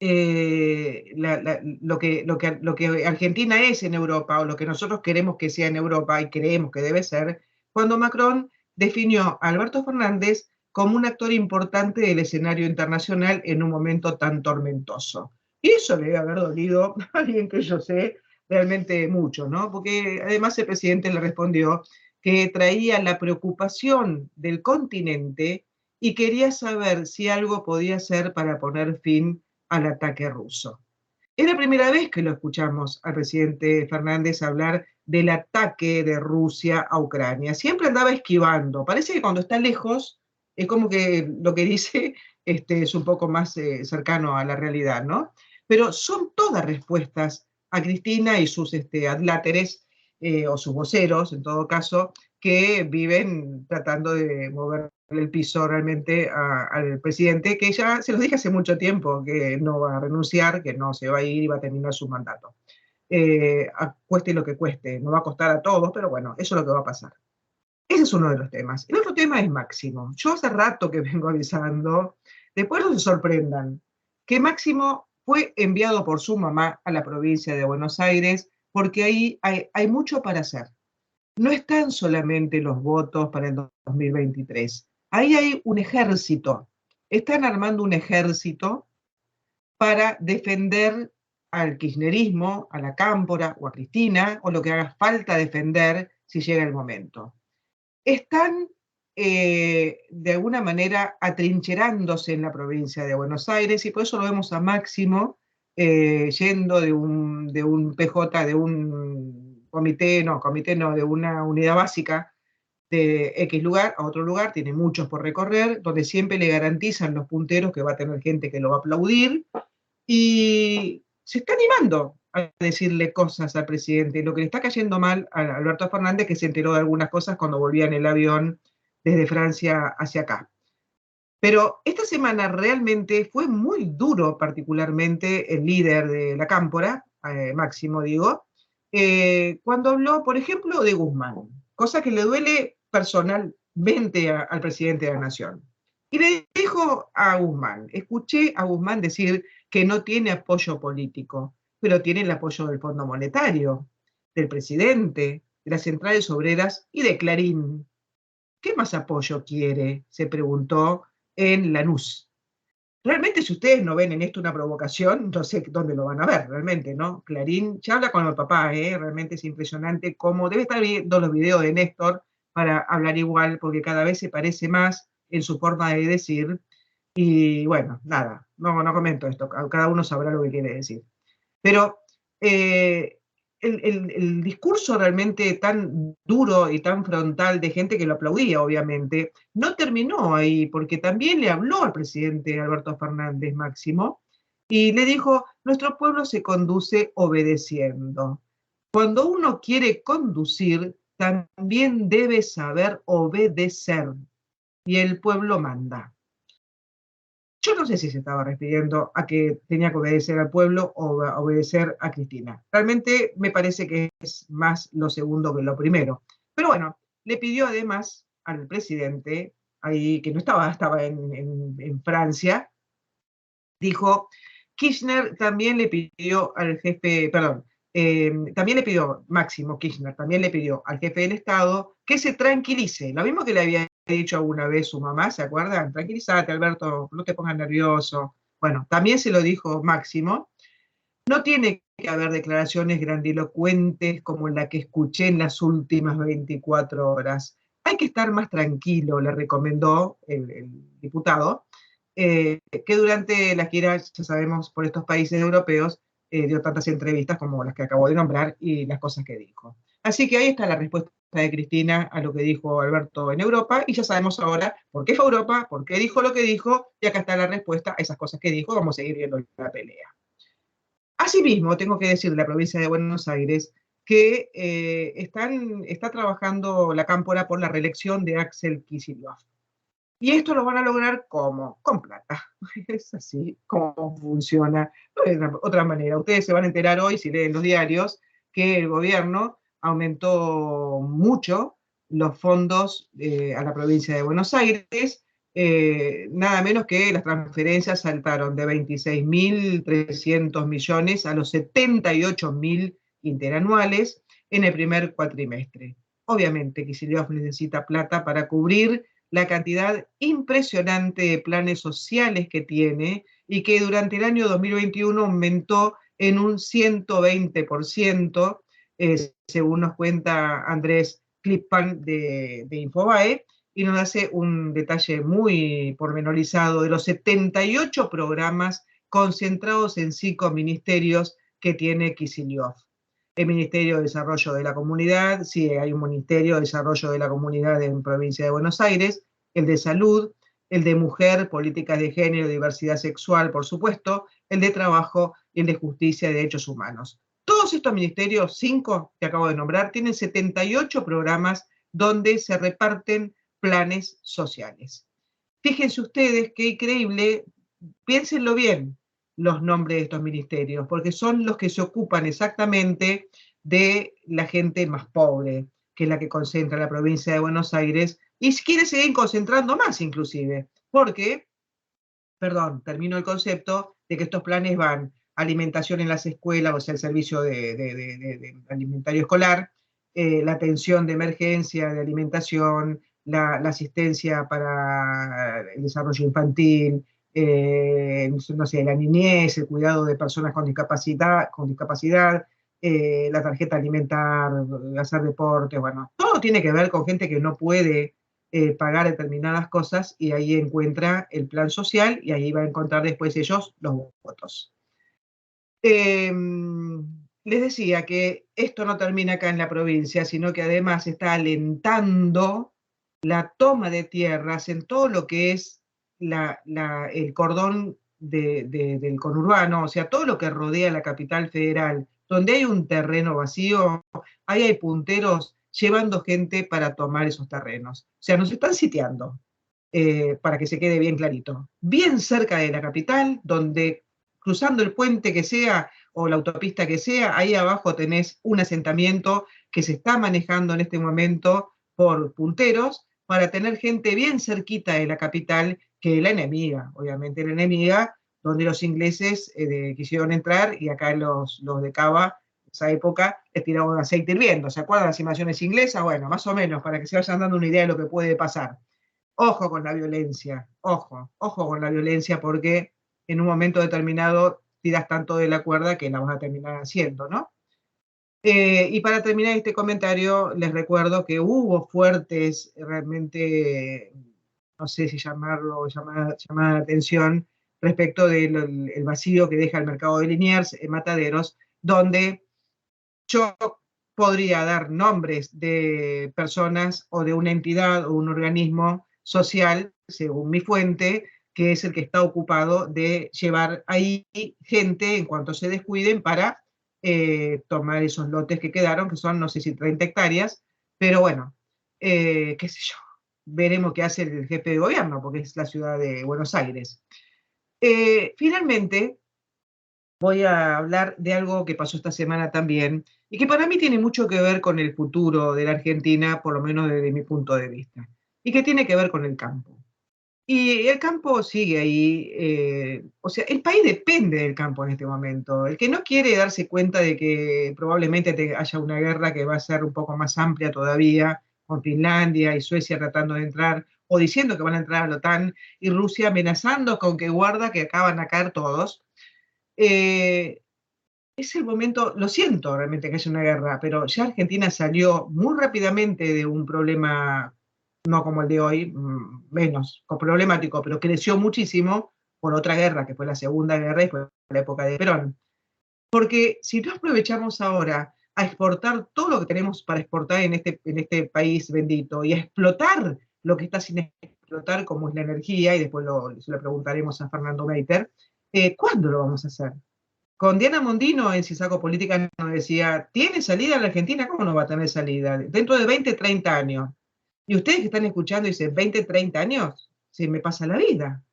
lo que Argentina es en Europa, o lo que nosotros queremos que sea en Europa y creemos que debe ser, cuando Macron definió a Alberto Fernández como un actor importante del escenario internacional en un momento tan tormentoso. Y eso le debe haber dolido a alguien que yo sé realmente mucho, ¿no? Porque además el presidente le respondió que traía la preocupación del continente y quería saber si algo podía hacer para poner fin al ataque ruso. Es la primera vez que lo escuchamos al presidente Fernández hablar del ataque de Rusia a Ucrania. Siempre andaba esquivando. Parece que cuando está lejos es como que lo que dice es un poco más cercano a la realidad, ¿no? Pero son todas respuestas a Cristina y sus adláteres, o sus voceros, en todo caso, que viven tratando de mover el piso realmente al presidente, que ya se los dije hace mucho tiempo, que no va a renunciar, que no se va a ir y va a terminar su mandato. Cueste lo que cueste, no va a costar a todos, pero bueno, eso es lo que va a pasar. Ese es uno de los temas. El otro tema es Máximo. Yo hace rato que vengo avisando, después no se sorprendan, que Máximo fue enviado por su mamá a la provincia de Buenos Aires porque ahí hay mucho para hacer. No están solamente los votos para el 2023. Ahí hay un ejército. Están armando un ejército para defender al kirchnerismo, a la Cámpora o a Cristina, o lo que haga falta defender si llega el momento. Están de alguna manera atrincherándose en la provincia de Buenos Aires y por eso lo vemos a Máximo yendo de un PJ, de un comité no, de una unidad básica de X lugar a otro lugar, tiene muchos por recorrer, donde siempre le garantizan los punteros que va a tener gente que lo va a aplaudir, y se está animando a decirle cosas al presidente. Lo que le está cayendo mal a Alberto Fernández, que se enteró de algunas cosas cuando volvía en el avión desde Francia hacia acá. Pero esta semana realmente fue muy duro, particularmente el líder de la Cámpora, Máximo digo, cuando habló, por ejemplo, de Guzmán, cosa que le duele personalmente al presidente de la Nación. Y le dijo a Guzmán, escuché a Guzmán decir que no tiene apoyo político, pero tiene el apoyo del Fondo Monetario, del presidente, de las centrales obreras y de Clarín. ¿Qué más apoyo quiere?, se preguntó en Lanús. Realmente, si ustedes no ven en esto una provocación, no sé dónde lo van a ver, realmente, ¿no? Clarín ya habla con el papá, realmente es impresionante cómo debe estar viendo los videos de Néstor para hablar igual, porque cada vez se parece más en su forma de decir. Y bueno, nada, no comento esto, cada uno sabrá lo que quiere decir. Pero el discurso realmente tan duro y tan frontal de gente que lo aplaudía, obviamente, no terminó ahí, porque también le habló al presidente Alberto Fernández, Máximo, y le dijo, nuestro pueblo se conduce obedeciendo. Cuando uno quiere conducir, también debe saber obedecer, y el pueblo manda. Yo no sé si se estaba refiriendo a que tenía que obedecer al pueblo o a obedecer a Cristina. Realmente me parece que es más lo segundo que lo primero. Pero bueno, le pidió además al presidente, ahí que no estaba en Francia, dijo, Kirchner también le pidió al jefe, perdón, también le pidió, Máximo Kirchner, también le pidió al jefe del Estado que se tranquilice. Lo mismo que le había dicho alguna vez su mamá, ¿se acuerdan? Tranquilízate, Alberto, no te pongas nervioso. Bueno, también se lo dijo Máximo. No tiene que haber declaraciones grandilocuentes como la que escuché en las últimas 24 horas. Hay que estar más tranquilo, le recomendó el diputado, que durante la gira, ya sabemos, por estos países europeos, dio tantas entrevistas como las que acabo de nombrar y las cosas que dijo. Así que ahí está la respuesta de Cristina a lo que dijo Alberto en Europa, y ya sabemos ahora por qué fue a Europa, por qué dijo lo que dijo, y acá está la respuesta a esas cosas que dijo. Vamos a seguir viendo la pelea. Asimismo, tengo que decir de la provincia de Buenos Aires que está trabajando la Cámpora por la reelección de Axel Kicillof. Y esto lo van a lograr ¿cómo? Con plata. Es así como funciona. No hay otra manera. Ustedes se van a enterar hoy, si leen los diarios, que el gobierno aumentó mucho los fondos a la provincia de Buenos Aires. Nada menos que las transferencias saltaron de 26.300 millones a los 78.000 interanuales en el primer cuatrimestre. Obviamente, Kicillof necesita plata para cubrir la cantidad impresionante de planes sociales que tiene y que durante el año 2021 aumentó en un 120%, según nos cuenta Andrés Klippan de Infobae, y nos hace un detalle muy pormenorizado de los 78 programas concentrados en 5 ministerios que tiene Kicillof. El Ministerio de Desarrollo de la Comunidad, sí, hay un Ministerio de Desarrollo de la Comunidad en Provincia de Buenos Aires, el de Salud, el de Mujer, Políticas de Género, Diversidad Sexual, por supuesto, el de Trabajo y el de Justicia y Derechos Humanos. Todos estos ministerios, 5 que acabo de nombrar, tienen 78 programas donde se reparten planes sociales. Fíjense ustedes qué increíble, piénsenlo bien, los nombres de estos ministerios, porque son los que se ocupan exactamente de la gente más pobre, que es la que concentra la provincia de Buenos Aires, y quiere seguir concentrando más inclusive, porque, perdón, termino el concepto de que estos planes van alimentación en las escuelas, o sea, el servicio de alimentario escolar, la atención de emergencia de alimentación, la asistencia para el desarrollo infantil, no sé, la niñez, el cuidado de personas con discapacidad, la tarjeta alimentar, hacer deporte, bueno, todo tiene que ver con gente que no puede pagar determinadas cosas, y ahí encuentra el plan social y ahí va a encontrar después ellos los votos. Les decía que esto no termina acá en la provincia, sino que además está alentando la toma de tierras en todo lo que es el cordón del conurbano, o sea, todo lo que rodea la capital federal, donde hay un terreno vacío, ahí hay punteros llevando gente para tomar esos terrenos. O sea, nos están sitiando, para que se quede bien clarito. Bien cerca de la capital, donde cruzando el puente que sea, o la autopista que sea, ahí abajo tenés un asentamiento que se está manejando en este momento por punteros, para tener gente bien cerquita de la capital, que es la enemiga, obviamente la enemiga, donde los ingleses quisieron entrar, y acá los de Cava, en esa época, les tiraban aceite hirviendo. ¿Se acuerdan de las invasiones inglesas? Bueno, más o menos, para que se vayan dando una idea de lo que puede pasar. Ojo con la violencia, ojo con la violencia, porque en un momento determinado tiras tanto de la cuerda que la vas a terminar haciendo, ¿no? Y para terminar este comentario, les recuerdo que hubo fuertes, realmente, no sé si llamarlo, llamar la atención respecto del vacío que deja el mercado de Liniers en Mataderos, donde yo podría dar nombres de personas o de una entidad o un organismo social, según mi fuente, que es el que está ocupado de llevar ahí gente en cuanto se descuiden para tomar esos lotes que quedaron, que son, no sé si 30 hectáreas, pero bueno, qué sé yo, veremos qué hace el jefe de gobierno, porque es la ciudad de Buenos Aires. Finalmente, voy a hablar de algo que pasó esta semana también, y que para mí tiene mucho que ver con el futuro de la Argentina, por lo menos desde mi punto de vista, y que tiene que ver con el campo. Y el campo sigue ahí, o sea, el país depende del campo en este momento. El que no quiere darse cuenta de que probablemente haya una guerra que va a ser un poco más amplia todavía, con Finlandia y Suecia tratando de entrar, o diciendo que van a entrar a la OTAN, y Rusia amenazando con que guarda que acaban a caer todos, es el momento, lo siento realmente que haya una guerra, pero ya Argentina salió muy rápidamente de un problema, no como el de hoy, menos problemático, pero creció muchísimo por otra guerra, que fue la Segunda Guerra y fue la época de Perón. Porque si no aprovechamos ahora a exportar todo lo que tenemos para exportar en este país bendito, y a explotar lo que está sin explotar, como es la energía, y después se lo preguntaremos a Fernando Meiter, ¿cuándo lo vamos a hacer? Con Diana Mondino en Si Saco Política nos decía, ¿tiene salida la Argentina? ¿Cómo no va a tener salida? Dentro de 20, 30 años. Y ustedes que están escuchando dicen, 20, 30 años, se me pasa la vida.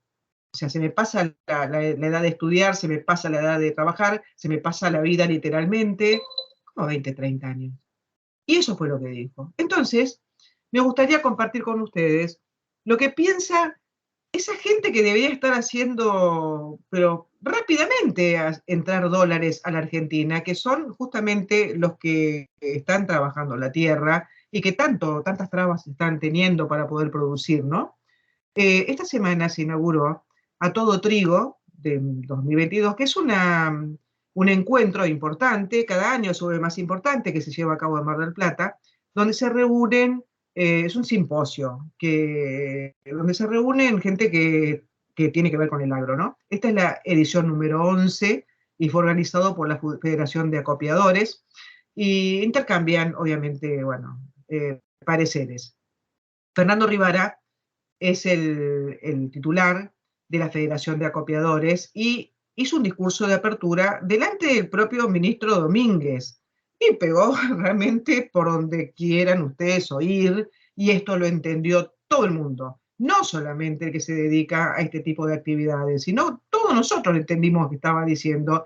O sea, se me pasa la edad de estudiar, se me pasa la edad de trabajar, se me pasa la vida literalmente. ¿Cómo 20, 30 años? Y eso fue lo que dijo. Entonces, me gustaría compartir con ustedes lo que piensa esa gente que debería estar haciendo, pero rápidamente, entrar dólares a la Argentina, que son justamente los que están trabajando la tierra y que tantas trabas están teniendo para poder producir, ¿no? Esta semana se inauguró A Todo Trigo de 2022, que es un encuentro importante, cada año sube más importante, que se lleva a cabo en Mar del Plata, donde se reúnen, es un simposio, donde se reúnen gente que que tiene que ver con el agro, ¿no? Esta es la edición número 11 y fue organizado por la Federación de Acopiadores y intercambian, obviamente, bueno, pareceres. Fernando Rivara es el titular de la Federación de Acopiadores y hizo un discurso de apertura delante del propio ministro Domínguez y pegó realmente por donde quieran ustedes oír, y esto lo entendió todo el mundo, no solamente el que se dedica a este tipo de actividades, sino todos nosotros entendimos que estaba diciendo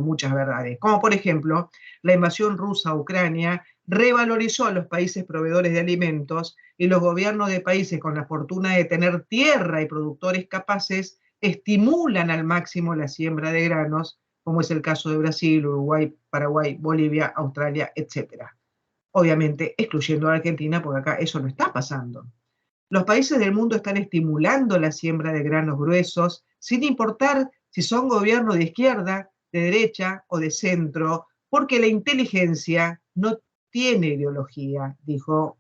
muchas verdades, como por ejemplo, la invasión rusa a Ucrania revalorizó a los países proveedores de alimentos y los gobiernos de países con la fortuna de tener tierra y productores capaces estimulan al máximo la siembra de granos, como es el caso de Brasil, Uruguay, Paraguay, Bolivia, Australia, etc. Obviamente, excluyendo a Argentina, porque acá eso no está pasando. Los países del mundo están estimulando la siembra de granos gruesos, sin importar si son gobiernos de izquierda, de derecha o de centro, porque la inteligencia no tiene ideología, dijo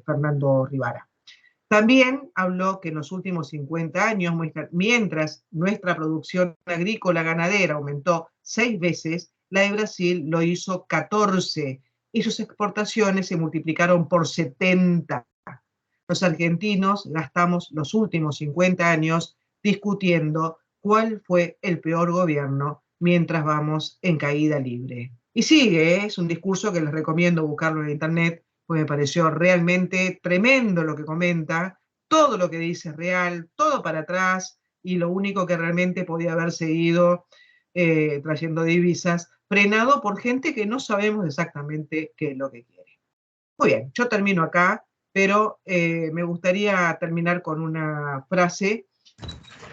Fernando Rivara. También habló que en los últimos 50 años, mientras nuestra producción agrícola ganadera aumentó 6 veces, la de Brasil lo hizo 14 y sus exportaciones se multiplicaron por 70. Los argentinos gastamos los últimos 50 años discutiendo cuál fue el peor gobierno mientras vamos en caída libre. Y sigue, es un discurso que les recomiendo buscarlo en internet, pues me pareció realmente tremendo lo que comenta, todo lo que dice es real, todo para atrás, y lo único que realmente podía haber seguido trayendo divisas, frenado por gente que no sabemos exactamente qué es lo que quiere. Muy bien, yo termino acá, pero me gustaría terminar con una frase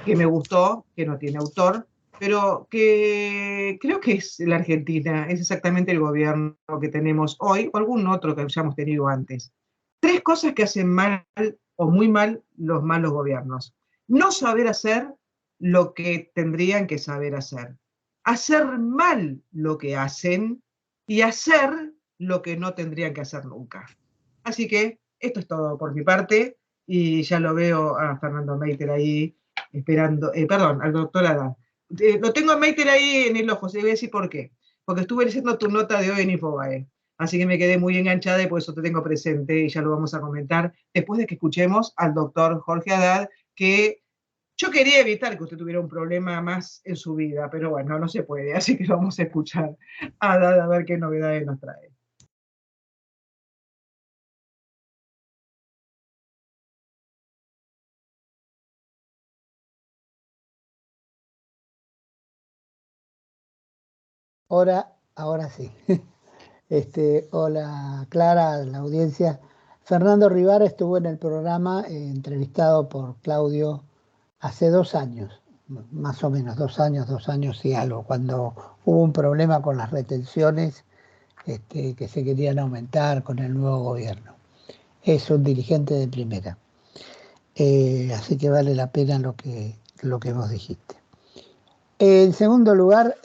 que me gustó, que no tiene autor, pero que creo que es la Argentina, es exactamente el gobierno que tenemos hoy o algún otro que hayamos tenido antes. 3 cosas que hacen mal o muy mal los malos gobiernos. No saber hacer lo que tendrían que saber hacer mal lo que hacen y hacer lo que no tendrían que hacer nunca. Así que esto es todo por mi parte y ya lo veo a Fernando Meiter ahí esperando, perdón, al doctor Haddad. Lo tengo a Meiter ahí en el ojo, se voy a decir por qué. Porque estuve leyendo tu nota de hoy en Infobae. Así que me quedé muy enganchada y por eso te tengo presente y ya lo vamos a comentar después de que escuchemos al doctor Jorge Haddad, que yo quería evitar que usted tuviera un problema más en su vida, pero bueno, no se puede, así que vamos a escuchar a Haddad a ver qué novedades nos trae. Ahora sí. Hola Clara, la audiencia. Fernando Rivara estuvo en el programa entrevistado por Claudio hace 2 años, más o menos 2 años y algo, cuando hubo un problema con las retenciones que se querían aumentar con el nuevo gobierno. Es un dirigente de primera. Así que vale la pena lo que vos dijiste. En segundo lugar,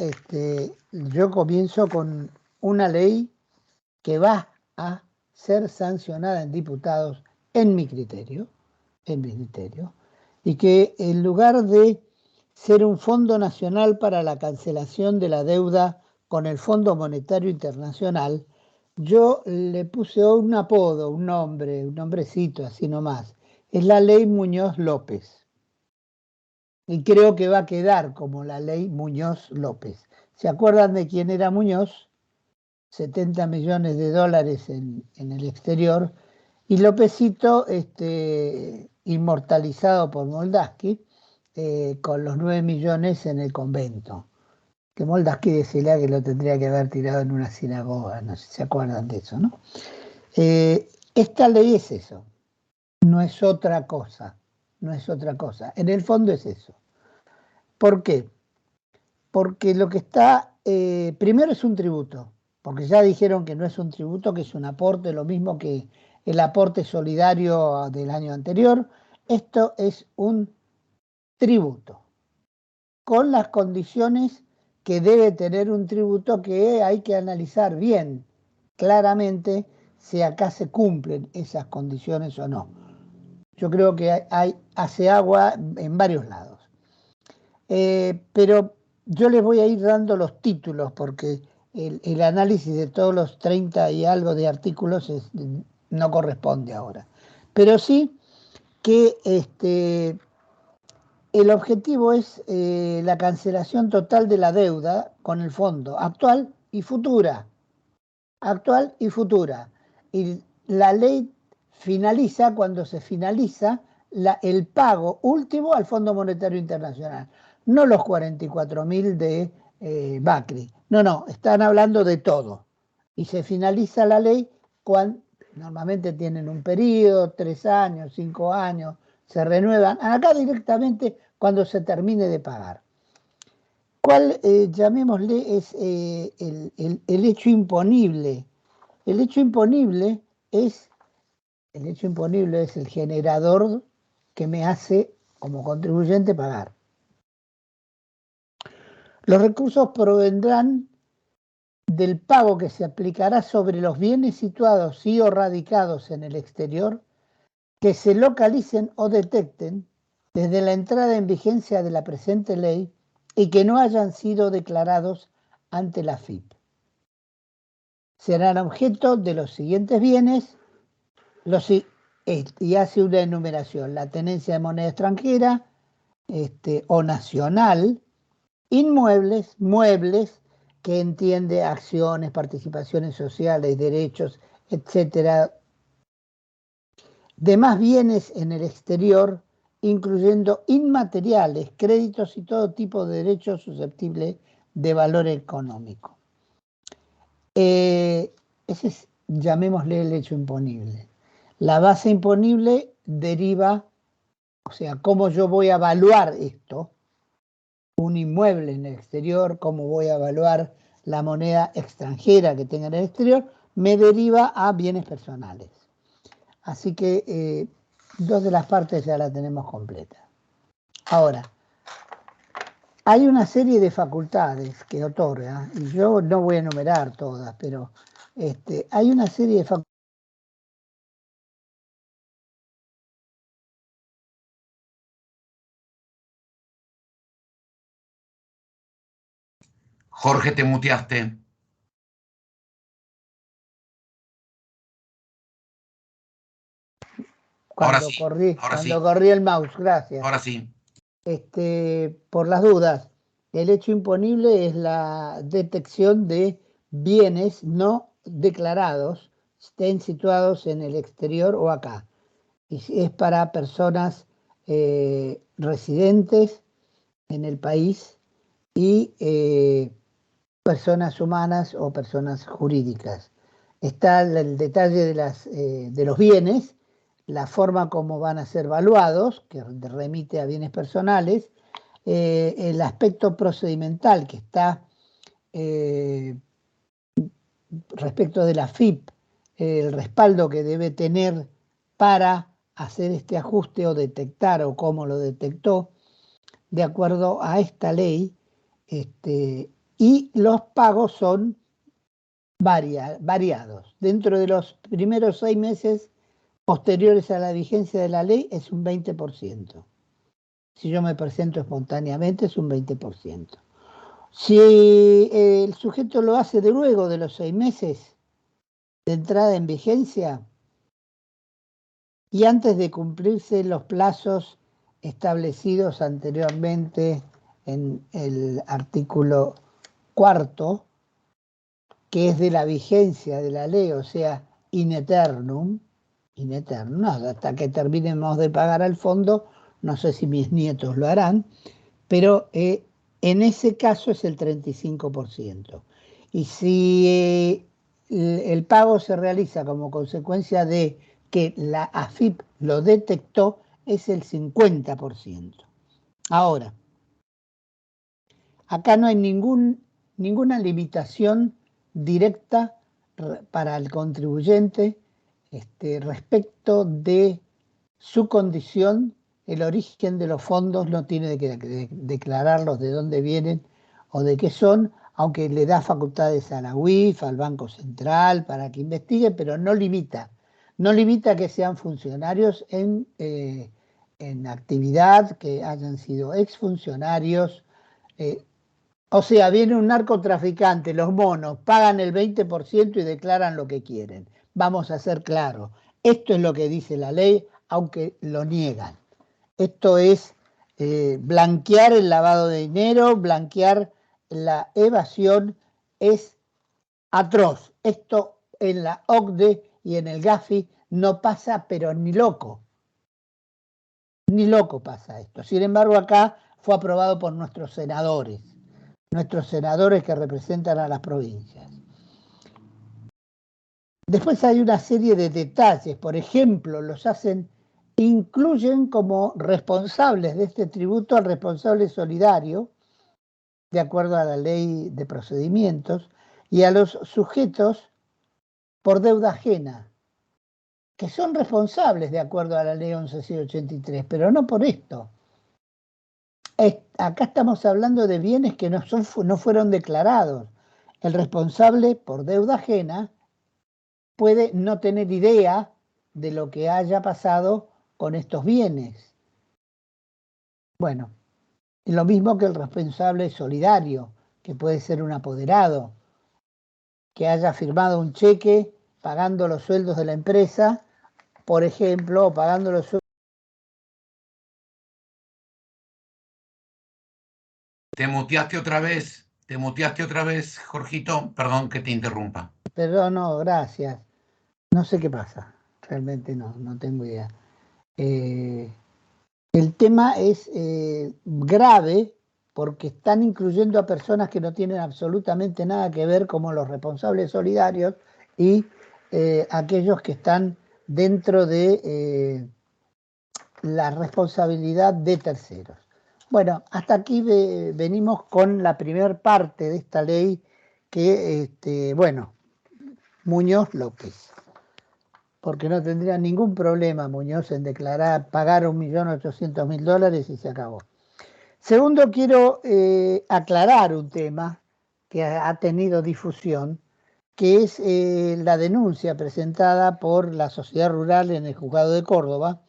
yo comienzo con una ley que va a ser sancionada en diputados, en mi criterio, y que en lugar de ser un fondo nacional para la cancelación de la deuda con el Fondo Monetario Internacional, yo le puse un apodo, un nombrecito así nomás. Es la ley Muñoz López. Y creo que va a quedar como la ley Muñoz López. ¿Se acuerdan de quién era Muñoz? 70 millones de dólares en el exterior, y Lópezito, inmortalizado por Moldaski, con los 9 millones en el convento. Que Moldaski decía que lo tendría que haber tirado en una sinagoga, no sé si se acuerdan de eso, ¿no? Esta ley es eso, no es otra cosa, En el fondo es eso. ¿Por qué? Porque lo que está, primero es un tributo, porque ya dijeron que no es un tributo, que es un aporte, lo mismo que el aporte solidario del año anterior. Esto es un tributo, con las condiciones que debe tener un tributo, que hay que analizar bien, claramente, si acá se cumplen esas condiciones o no. Yo creo que hace agua en varios lados. Pero yo les voy a ir dando los títulos porque el análisis de todos los 30 y algo de artículos no corresponde ahora. Pero sí que el objetivo es la cancelación total de la deuda con el fondo actual y futura. Actual y futura. Y la ley finaliza cuando se finaliza el pago último al Fondo Monetario Internacional. No los 44.000 de Macri. No, están hablando de todo. Y se finaliza la ley cuando normalmente tienen un periodo, 3 años, 5 años, se renuevan. Acá directamente cuando se termine de pagar. ¿Cuál, llamémosle, es el hecho imponible? El hecho imponible es el generador que me hace como contribuyente pagar. Los recursos provendrán del pago que se aplicará sobre los bienes situados y o radicados en el exterior que se localicen o detecten desde la entrada en vigencia de la presente ley y que no hayan sido declarados ante la AFIP. Serán objeto de los siguientes bienes, y hace una enumeración: la tenencia de moneda extranjera o nacional, inmuebles, muebles, que entiende acciones, participaciones sociales, derechos, etcétera. Demás bienes en el exterior, incluyendo inmateriales, créditos y todo tipo de derechos susceptibles de valor económico. Ese es, llamémosle, el hecho imponible. La base imponible deriva, o sea, cómo yo voy a evaluar esto, un inmueble en el exterior, cómo voy a evaluar la moneda extranjera que tenga en el exterior, me deriva a bienes personales. Así que 2 de las partes ya la tenemos completa. Ahora, hay una serie de facultades que otorga, y yo no voy a enumerar todas, pero hay una serie de facultades. Jorge, te muteaste. Cuando corrí el mouse, gracias. Ahora sí. Por las dudas, el hecho imponible es la detección de bienes no declarados, estén situados en el exterior o acá. Y es para personas residentes en el país y personas humanas o personas jurídicas. Está el detalle de los bienes, la forma como van a ser evaluados, que remite a bienes personales, el aspecto procedimental que está respecto de la AFIP, el respaldo que debe tener para hacer este ajuste o detectar o cómo lo detectó de acuerdo a esta ley, y los pagos son variados. Dentro de los primeros 6 meses posteriores a la vigencia de la ley es un 20%. Si yo me presento espontáneamente es un 20%. Si el sujeto lo hace de luego de los 6 meses de entrada en vigencia y antes de cumplirse los plazos establecidos anteriormente en el artículo 4, que es de la vigencia de la ley, o sea, in eternum, hasta que terminemos de pagar al fondo, no sé si mis nietos lo harán, pero en ese caso es el 35%. Y si el pago se realiza como consecuencia de que la AFIP lo detectó, es el 50%. Ahora, acá no hay ninguna limitación directa para el contribuyente respecto de su condición. El origen de los fondos no tiene que declararlos de dónde vienen o de qué son, aunque le da facultades a la UIF, al Banco Central, para que investigue, pero no limita. no limita que sean funcionarios en actividad, que hayan sido exfuncionarios. O sea, viene un narcotraficante, los monos pagan el 20% y declaran lo que quieren. Vamos a ser claros. Esto es lo que dice la ley, aunque lo niegan. Esto es blanquear el lavado de dinero, blanquear la evasión, es atroz. Esto en la OCDE y en el GAFI no pasa, pero ni loco. Ni loco pasa esto. Sin embargo, acá fue aprobado por nuestros senadores que representan a las provincias. Después hay una serie de detalles, por ejemplo, incluyen como responsables de este tributo al responsable solidario, de acuerdo a la ley de procedimientos, y a los sujetos por deuda ajena, que son responsables de acuerdo a la ley 11.683, pero no por esto. Acá estamos hablando de bienes que no fueron declarados. El responsable por deuda ajena puede no tener idea de lo que haya pasado con estos bienes. Bueno, lo mismo que el responsable solidario, que puede ser un apoderado, que haya firmado un cheque pagando los sueldos de la empresa, por ejemplo, o pagando los sueldos. Te muteaste otra vez, Jorgito. Perdón que te interrumpa. Perdón, no, gracias. No sé qué pasa, realmente no tengo idea. El tema es grave porque están incluyendo a personas que no tienen absolutamente nada que ver, como los responsables solidarios y aquellos que están dentro de la responsabilidad de terceros. Bueno, hasta aquí venimos con la primera parte de esta ley que, Muñoz López, porque no tendría ningún problema Muñoz en pagar $1.800.000 y se acabó. Segundo, quiero aclarar un tema que ha tenido difusión, que es la denuncia presentada por la Sociedad Rural en el Juzgado de Córdoba,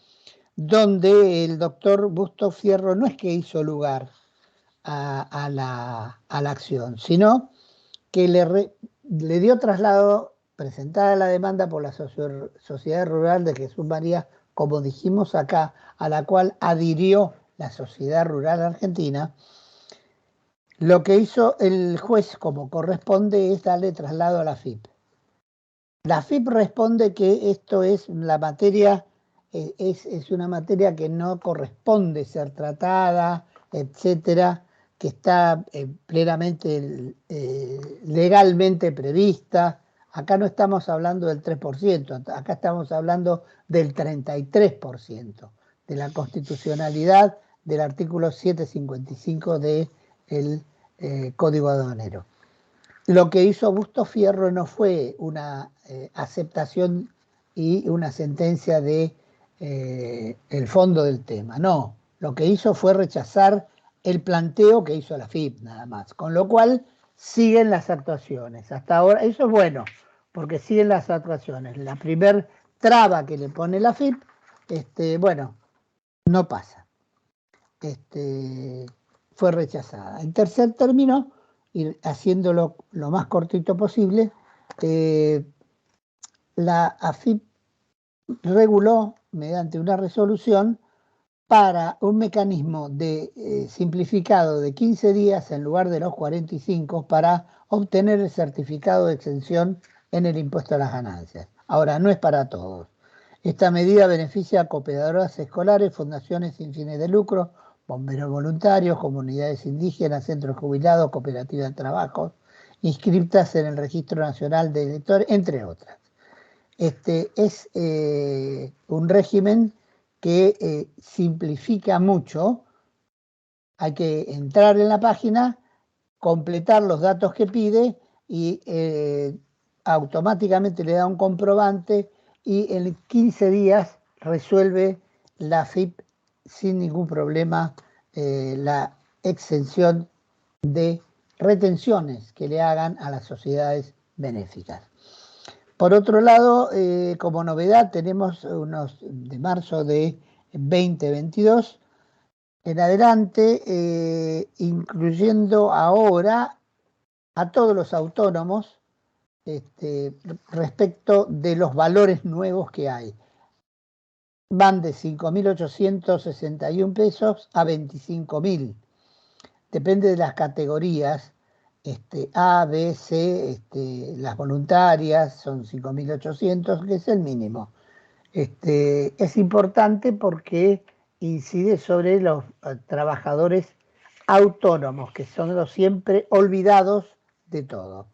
donde el doctor Busto Fierro no es que hizo lugar a la acción, sino que le dio traslado, presentada la demanda por la Sociedad Rural de Jesús María, como dijimos acá, a la cual adhirió la Sociedad Rural Argentina. Lo que hizo el juez, como corresponde, es darle traslado a la FIP. La FIP responde que esto es la materia, es una materia que no corresponde ser tratada, etcétera, que está plenamente legalmente prevista. Acá no estamos hablando del 3%, acá estamos hablando del 33% de la constitucionalidad del artículo 755 del Código Aduanero. Lo que hizo Busto Fierro no fue una aceptación y una sentencia de el fondo del tema, no. Lo que hizo fue rechazar el planteo que hizo la FIP, nada más. Con lo cual siguen las actuaciones. Hasta ahora, eso es bueno, porque siguen las actuaciones. La primer traba que le pone la FIP, no pasa. Fue rechazada. En tercer término, y haciéndolo lo más cortito posible, la AFIP reguló mediante una resolución para un mecanismo simplificado de 15 días en lugar de los 45 para obtener el certificado de exención en el impuesto a las ganancias. Ahora, no es para todos. Esta medida beneficia a cooperadoras escolares, fundaciones sin fines de lucro, bomberos voluntarios, comunidades indígenas, centros jubilados, cooperativas de trabajo, inscriptas en el Registro Nacional de Electores, entre otras. Es un régimen que simplifica mucho. Hay que entrar en la página, completar los datos que pide y automáticamente le da un comprobante y en 15 días resuelve la FIP sin ningún problema la exención de retenciones que le hagan a las sociedades benéficas. Por otro lado, como novedad, tenemos unos de marzo de 2022 en adelante, incluyendo ahora a todos los autónomos respecto de los valores nuevos que hay. Van de 5.861 pesos a 25.000. Depende de las categorías. A, B, C, las voluntarias son 5.800, que es el mínimo. Es importante porque incide sobre los trabajadores autónomos, que son los siempre olvidados de todo.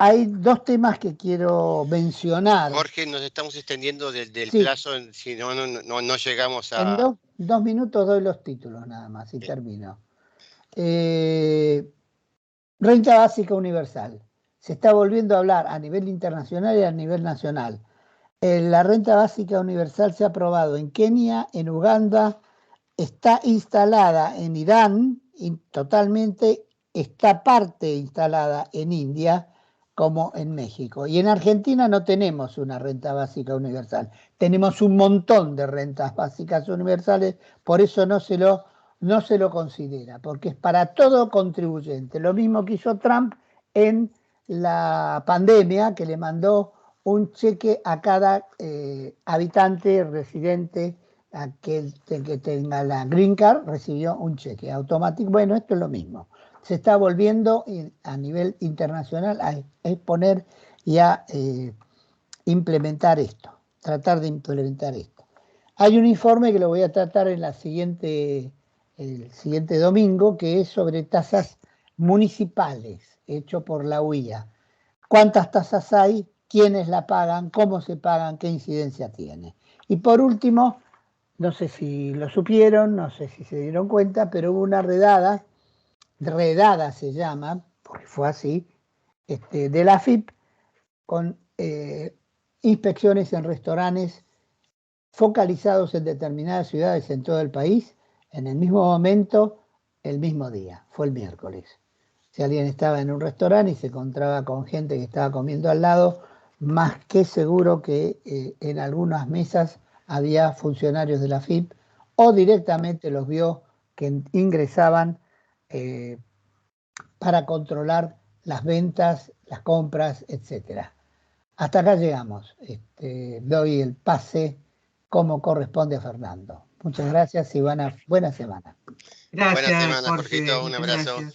Hay dos temas que quiero mencionar. Jorge, nos estamos extendiendo del Sí. plazo, si no llegamos a... En dos minutos doy los títulos nada más y termino. Renta básica universal. Se está volviendo a hablar a nivel internacional y a nivel nacional. La renta básica universal se ha aprobado en Kenia, en Uganda, está instalada en Irán y totalmente está parte instalada en India como en México. Y en Argentina no tenemos una renta básica universal. Tenemos un montón de rentas básicas universales, por eso no se lo considera, porque es para todo contribuyente. Lo mismo que hizo Trump en la pandemia, que le mandó un cheque a cada habitante residente, aquel que tenga la Green Card recibió un cheque automático. Bueno, esto es lo mismo. Se está volviendo a nivel internacional a exponer y a implementar esto, tratar de implementar esto. Hay un informe que lo voy a tratar en el siguiente domingo, que es sobre tasas municipales, hecho por la UIA. ¿Cuántas tasas hay? ¿Quiénes la pagan? ¿Cómo se pagan? ¿Qué incidencia tiene? Y por último, no sé si lo supieron, no sé si se dieron cuenta, pero hubo una redada se llama, porque fue así, de la AFIP, con inspecciones en restaurantes focalizados en determinadas ciudades en todo el país, en el mismo momento, el mismo día, fue el miércoles. Si alguien estaba en un restaurante y se encontraba con gente que estaba comiendo al lado, más que seguro que en algunas mesas había funcionarios de la AFIP o directamente los vio que ingresaban para controlar las ventas, las compras, etc. Hasta acá llegamos. Doy el pase como corresponde a Fernando. Muchas gracias y buena semana. Gracias, Buena semana, Jorge. Jorgito, un abrazo. Gracias.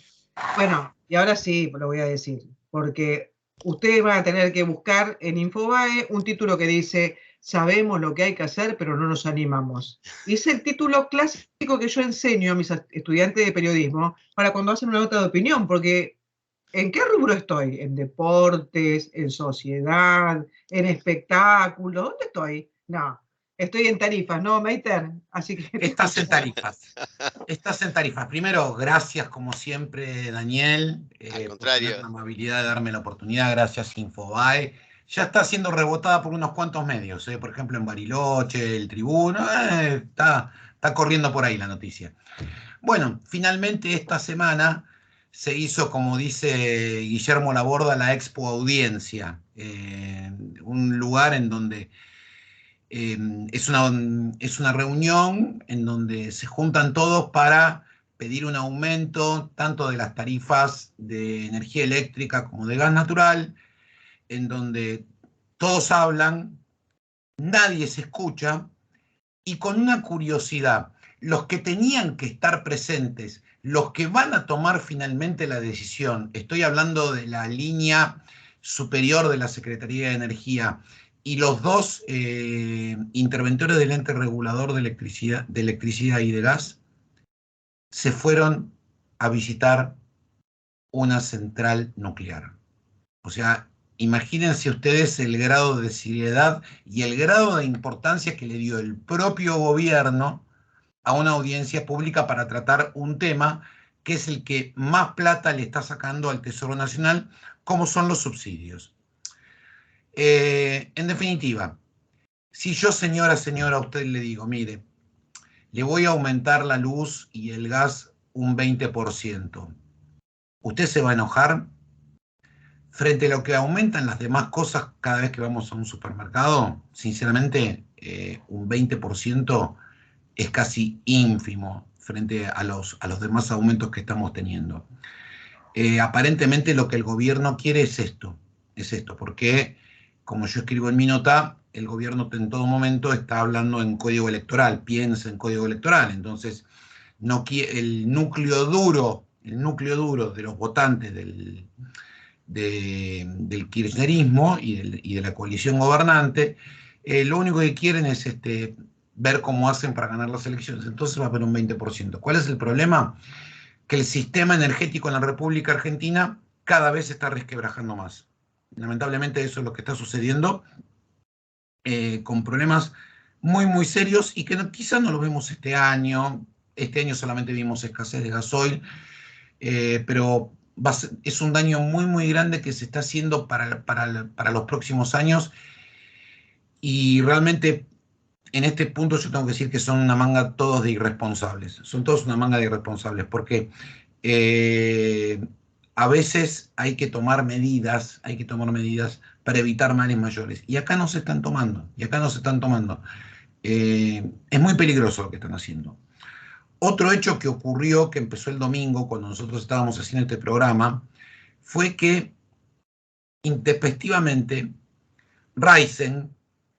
Bueno, y ahora sí lo voy a decir, porque ustedes van a tener que buscar en Infobae un título que dice: sabemos lo que hay que hacer, pero no nos animamos. Y es el título clásico que yo enseño a mis estudiantes de periodismo para cuando hacen una nota de opinión, porque ¿en qué rubro estoy? ¿En deportes, en sociedad, en espectáculos? ¿Dónde estoy? No, estoy en tarifas, ¿no, Meiter? Así que... Estás en tarifas. Estás en tarifas. Primero, gracias como siempre, Daniel, por tener la amabilidad de darme la oportunidad. Gracias, Infobae. Ya está siendo rebotada por unos cuantos medios, por ejemplo, en Bariloche, El Tribuno. Está corriendo por ahí la noticia. Bueno, finalmente esta semana se hizo, como dice Guillermo Laborda, la Expo Audiencia, un lugar en donde es una reunión en donde se juntan todos para pedir un aumento tanto de las tarifas de energía eléctrica como de gas natural, en donde todos hablan, nadie se escucha, y con una curiosidad, los que tenían que estar presentes, los que van a tomar finalmente la decisión, estoy hablando de la línea superior de la Secretaría de Energía, y los dos interventores del ente regulador de electricidad y de gas, se fueron a visitar una central nuclear. O sea, imagínense ustedes el grado de seriedad y el grado de importancia que le dio el propio gobierno a una audiencia pública para tratar un tema que es el que más plata le está sacando al Tesoro Nacional, como son los subsidios. En definitiva, si yo, señora, a usted le digo, mire, le voy a aumentar la luz y el gas un 20%, ¿usted se va a enojar? frente a lo que aumentan las demás cosas cada vez que vamos a un supermercado, sinceramente, un 20% es casi ínfimo frente a los demás aumentos que estamos teniendo. Aparentemente lo que el gobierno quiere es esto, porque, como yo escribo en mi nota, el gobierno en todo momento está hablando en código electoral, piensa en código electoral, entonces el núcleo duro de los votantes del kirchnerismo y de la coalición gobernante, lo único que quieren es ver cómo hacen para ganar las elecciones, entonces va a haber un 20%. ¿Cuál es el problema? Que el sistema energético en la República Argentina cada vez se está resquebrajando más. Lamentablemente eso es lo que está sucediendo, con problemas muy, muy serios y que quizás no lo vemos este año. Este año solamente vimos escasez de gasoil, pero es un daño muy, muy grande que se está haciendo para los próximos años, y realmente en este punto yo tengo que decir que son una manga todos de irresponsables. Son todos una manga de irresponsables porque a veces hay que tomar medidas para evitar males mayores. Y acá no se están tomando. Es muy peligroso lo que están haciendo. Otro hecho que ocurrió, que empezó el domingo, cuando nosotros estábamos haciendo este programa, fue que intempestivamente Raízen,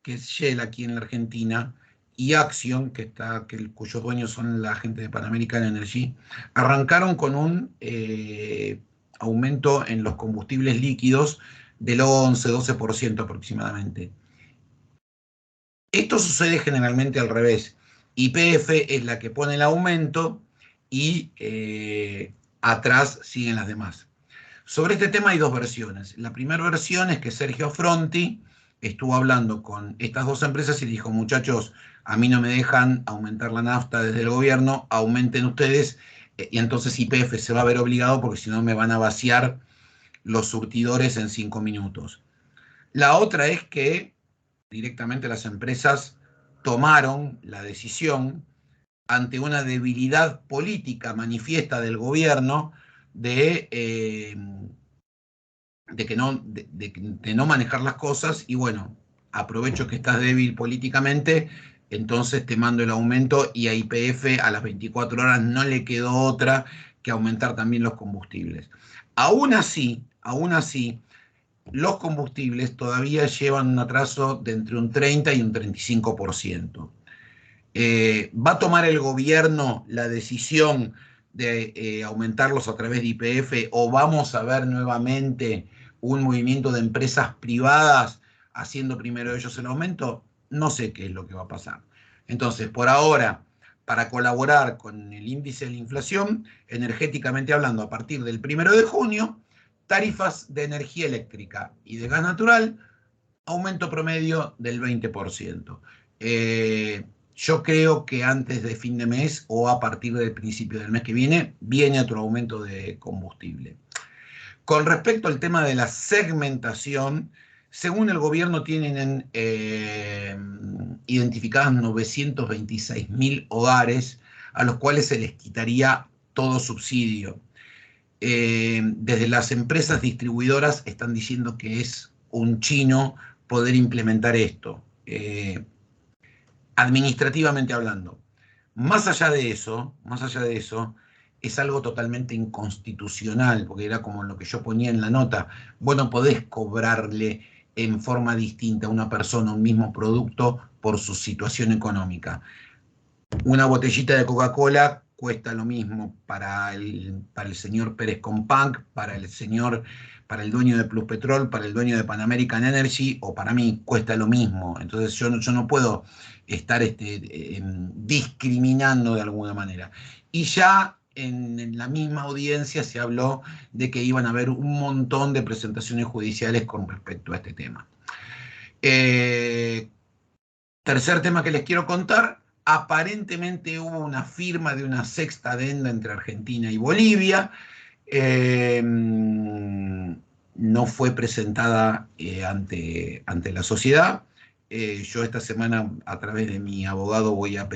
que es Shell aquí en la Argentina, y Axion, cuyos dueños son la gente de Pan American Energy, arrancaron con un aumento en los combustibles líquidos del 11-12% aproximadamente. Esto sucede generalmente al revés. YPF es la que pone el aumento y atrás siguen las demás. Sobre este tema hay dos versiones. La primera versión es que Sergio Affronti estuvo hablando con estas dos empresas y dijo: muchachos, a mí no me dejan aumentar la nafta desde el gobierno, aumenten ustedes, y entonces YPF se va a ver obligado porque si no me van a vaciar los surtidores en 5 minutos. La otra es que directamente las empresas tomaron la decisión, ante una debilidad política manifiesta del gobierno, de no manejar las cosas, y bueno, aprovecho que estás débil políticamente, entonces te mando el aumento, y a YPF a las 24 horas no le quedó otra que aumentar también los combustibles. Aún así, los combustibles todavía llevan un atraso de entre un 30 y un 35%. ¿Va a tomar el gobierno la decisión de aumentarlos a través de YPF, o vamos a ver nuevamente un movimiento de empresas privadas haciendo primero ellos el aumento? No sé qué es lo que va a pasar. Entonces, por ahora, para colaborar con el índice de la inflación, energéticamente hablando, a partir del 1 de junio, tarifas de energía eléctrica y de gas natural, aumento promedio del 20%. Yo creo que antes de fin de mes o a partir del principio del mes que viene otro aumento de combustible. Con respecto al tema de la segmentación, según el gobierno tienen identificadas 926.000 hogares a los cuales se les quitaría todo subsidio. Desde las empresas distribuidoras están diciendo que es un chino poder implementar esto, administrativamente hablando. Más allá de eso, es algo totalmente inconstitucional, porque era como lo que yo ponía en la nota. Vos no podés cobrarle en forma distinta a una persona un mismo producto por su situación económica. Una botellita de Coca-Cola cuesta lo mismo para el señor Pérez Compang, para el dueño de Plus Petrol, para el dueño de Pan American Energy, o para mí cuesta lo mismo. Entonces yo no puedo estar discriminando de alguna manera. Y ya en la misma audiencia se habló de que iban a haber un montón de presentaciones judiciales con respecto a este tema. Tercer tema que les quiero contar: aparentemente hubo una firma de una sexta adenda entre Argentina y Bolivia. No fue presentada ante la sociedad. Yo esta semana, a través de mi abogado, voy a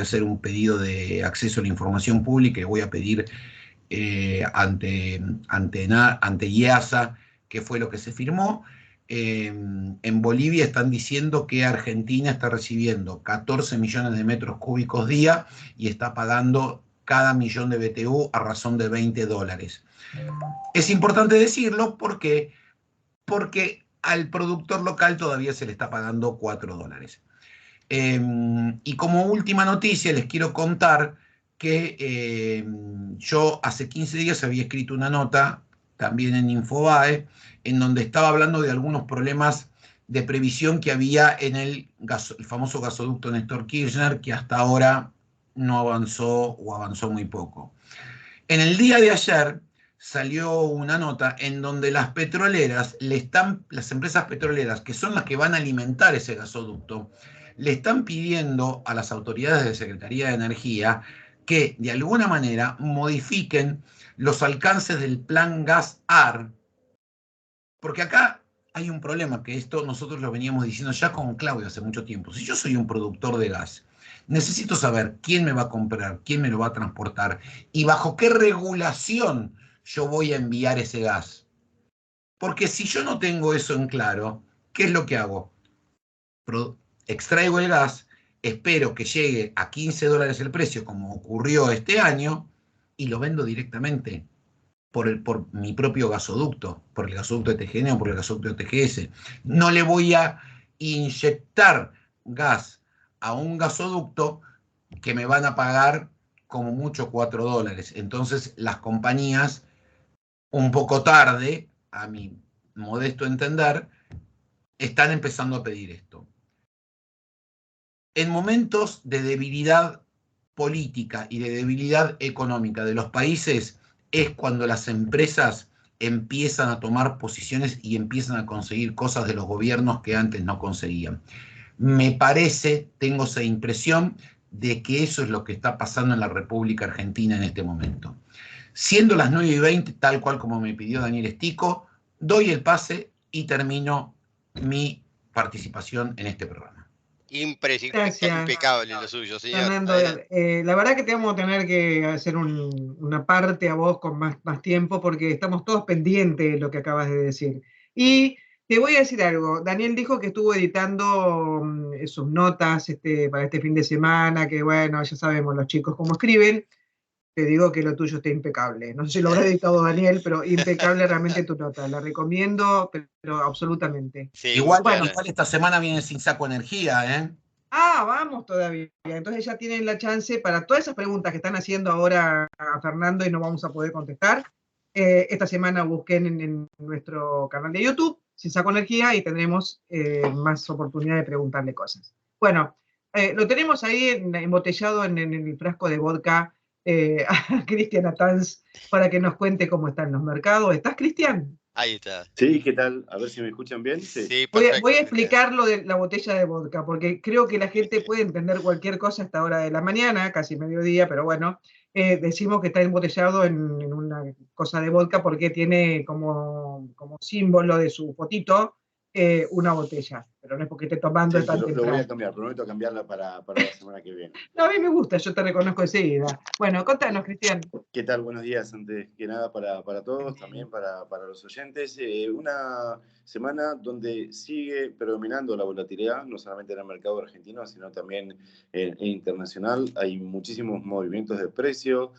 hacer un pedido de acceso a la información pública y voy a pedir ante IEASA que fue lo que se firmó. En Bolivia están diciendo que Argentina está recibiendo 14 millones de metros cúbicos día y está pagando cada millón de BTU a razón de $20. Es importante decirlo porque al productor local todavía se le está pagando $4. Y como última noticia les quiero contar que yo hace 15 días había escrito una nota, también en Infobae, en donde estaba hablando de algunos problemas de previsión que había en el famoso gasoducto Néstor Kirchner, que hasta ahora no avanzó o avanzó muy poco. En el día de ayer salió una nota en donde las petroleras, las empresas petroleras, que son las que van a alimentar ese gasoducto, le están pidiendo a las autoridades de Secretaría de Energía que de alguna manera modifiquen los alcances del plan Gas-AR, porque acá hay un problema, que esto nosotros lo veníamos diciendo ya con Claudio hace mucho tiempo. Si yo soy un productor de gas, necesito saber quién me va a comprar, quién me lo va a transportar y bajo qué regulación yo voy a enviar ese gas. Porque si yo no tengo eso en claro, ¿qué es lo que hago? Extraigo el gas, espero que llegue a $15 el precio, como ocurrió este año, y lo vendo directamente por mi propio gasoducto, por el gasoducto de TGN o por el gasoducto de TGS. No le voy a inyectar gas a un gasoducto que me van a pagar como mucho $4. Entonces las compañías, un poco tarde, a mi modesto entender, están empezando a pedir esto. En momentos de debilidad política y de debilidad económica de los países es cuando las empresas empiezan a tomar posiciones y empiezan a conseguir cosas de los gobiernos que antes no conseguían. Me parece, tengo esa impresión de que eso es lo que está pasando en la República Argentina en este momento. Siendo las 9:20, tal cual como me pidió Daniel Estico, doy el pase y termino mi participación en este programa. Impecable lo suyo, señor. Fernando, la verdad que te vamos a tener que hacer una parte a vos con más tiempo porque estamos todos pendientes de lo que acabas de decir. Y te voy a decir algo, Daniel dijo que estuvo editando sus notas para este fin de semana, que bueno, ya sabemos los chicos cómo escriben. Te digo que lo tuyo está impecable. No sé si lo habrá editado Daniel, pero impecable realmente tu nota. La recomiendo, pero absolutamente. Sí, igual, bueno, esta semana viene sin saco energía, ¿eh? Ah, vamos todavía. Entonces ya tienen la chance para todas esas preguntas que están haciendo ahora a Fernando y no vamos a poder contestar. Esta semana busquen en nuestro canal de YouTube, Sin Saco Energía, y tendremos más oportunidad de preguntarle cosas. Bueno, lo tenemos ahí embotellado en el frasco de vodka a Cristian Atanz para que nos cuente cómo están los mercados. ¿Estás, Cristian? Ahí está. Sí, ¿qué tal? A ver si me escuchan bien. Sí, perfecto. Voy a explicar lo de la botella de vodka, porque creo que la gente puede entender cualquier cosa a esta hora de la mañana, casi mediodía, pero bueno, decimos que está embotellado en una cosa de vodka porque tiene como símbolo de su fotito una botella, pero no es porque esté tomando Sí, tan temprano. lo voy a cambiar, prometo cambiarla para la semana que viene. No, a mí me gusta, yo te reconozco enseguida. Bueno, contanos, Cristian. ¿Qué tal? Buenos días, antes que nada para todos, también para los oyentes. Una semana donde sigue predominando la volatilidad, no solamente en el mercado argentino, sino también internacional. Hay muchísimos movimientos de precio,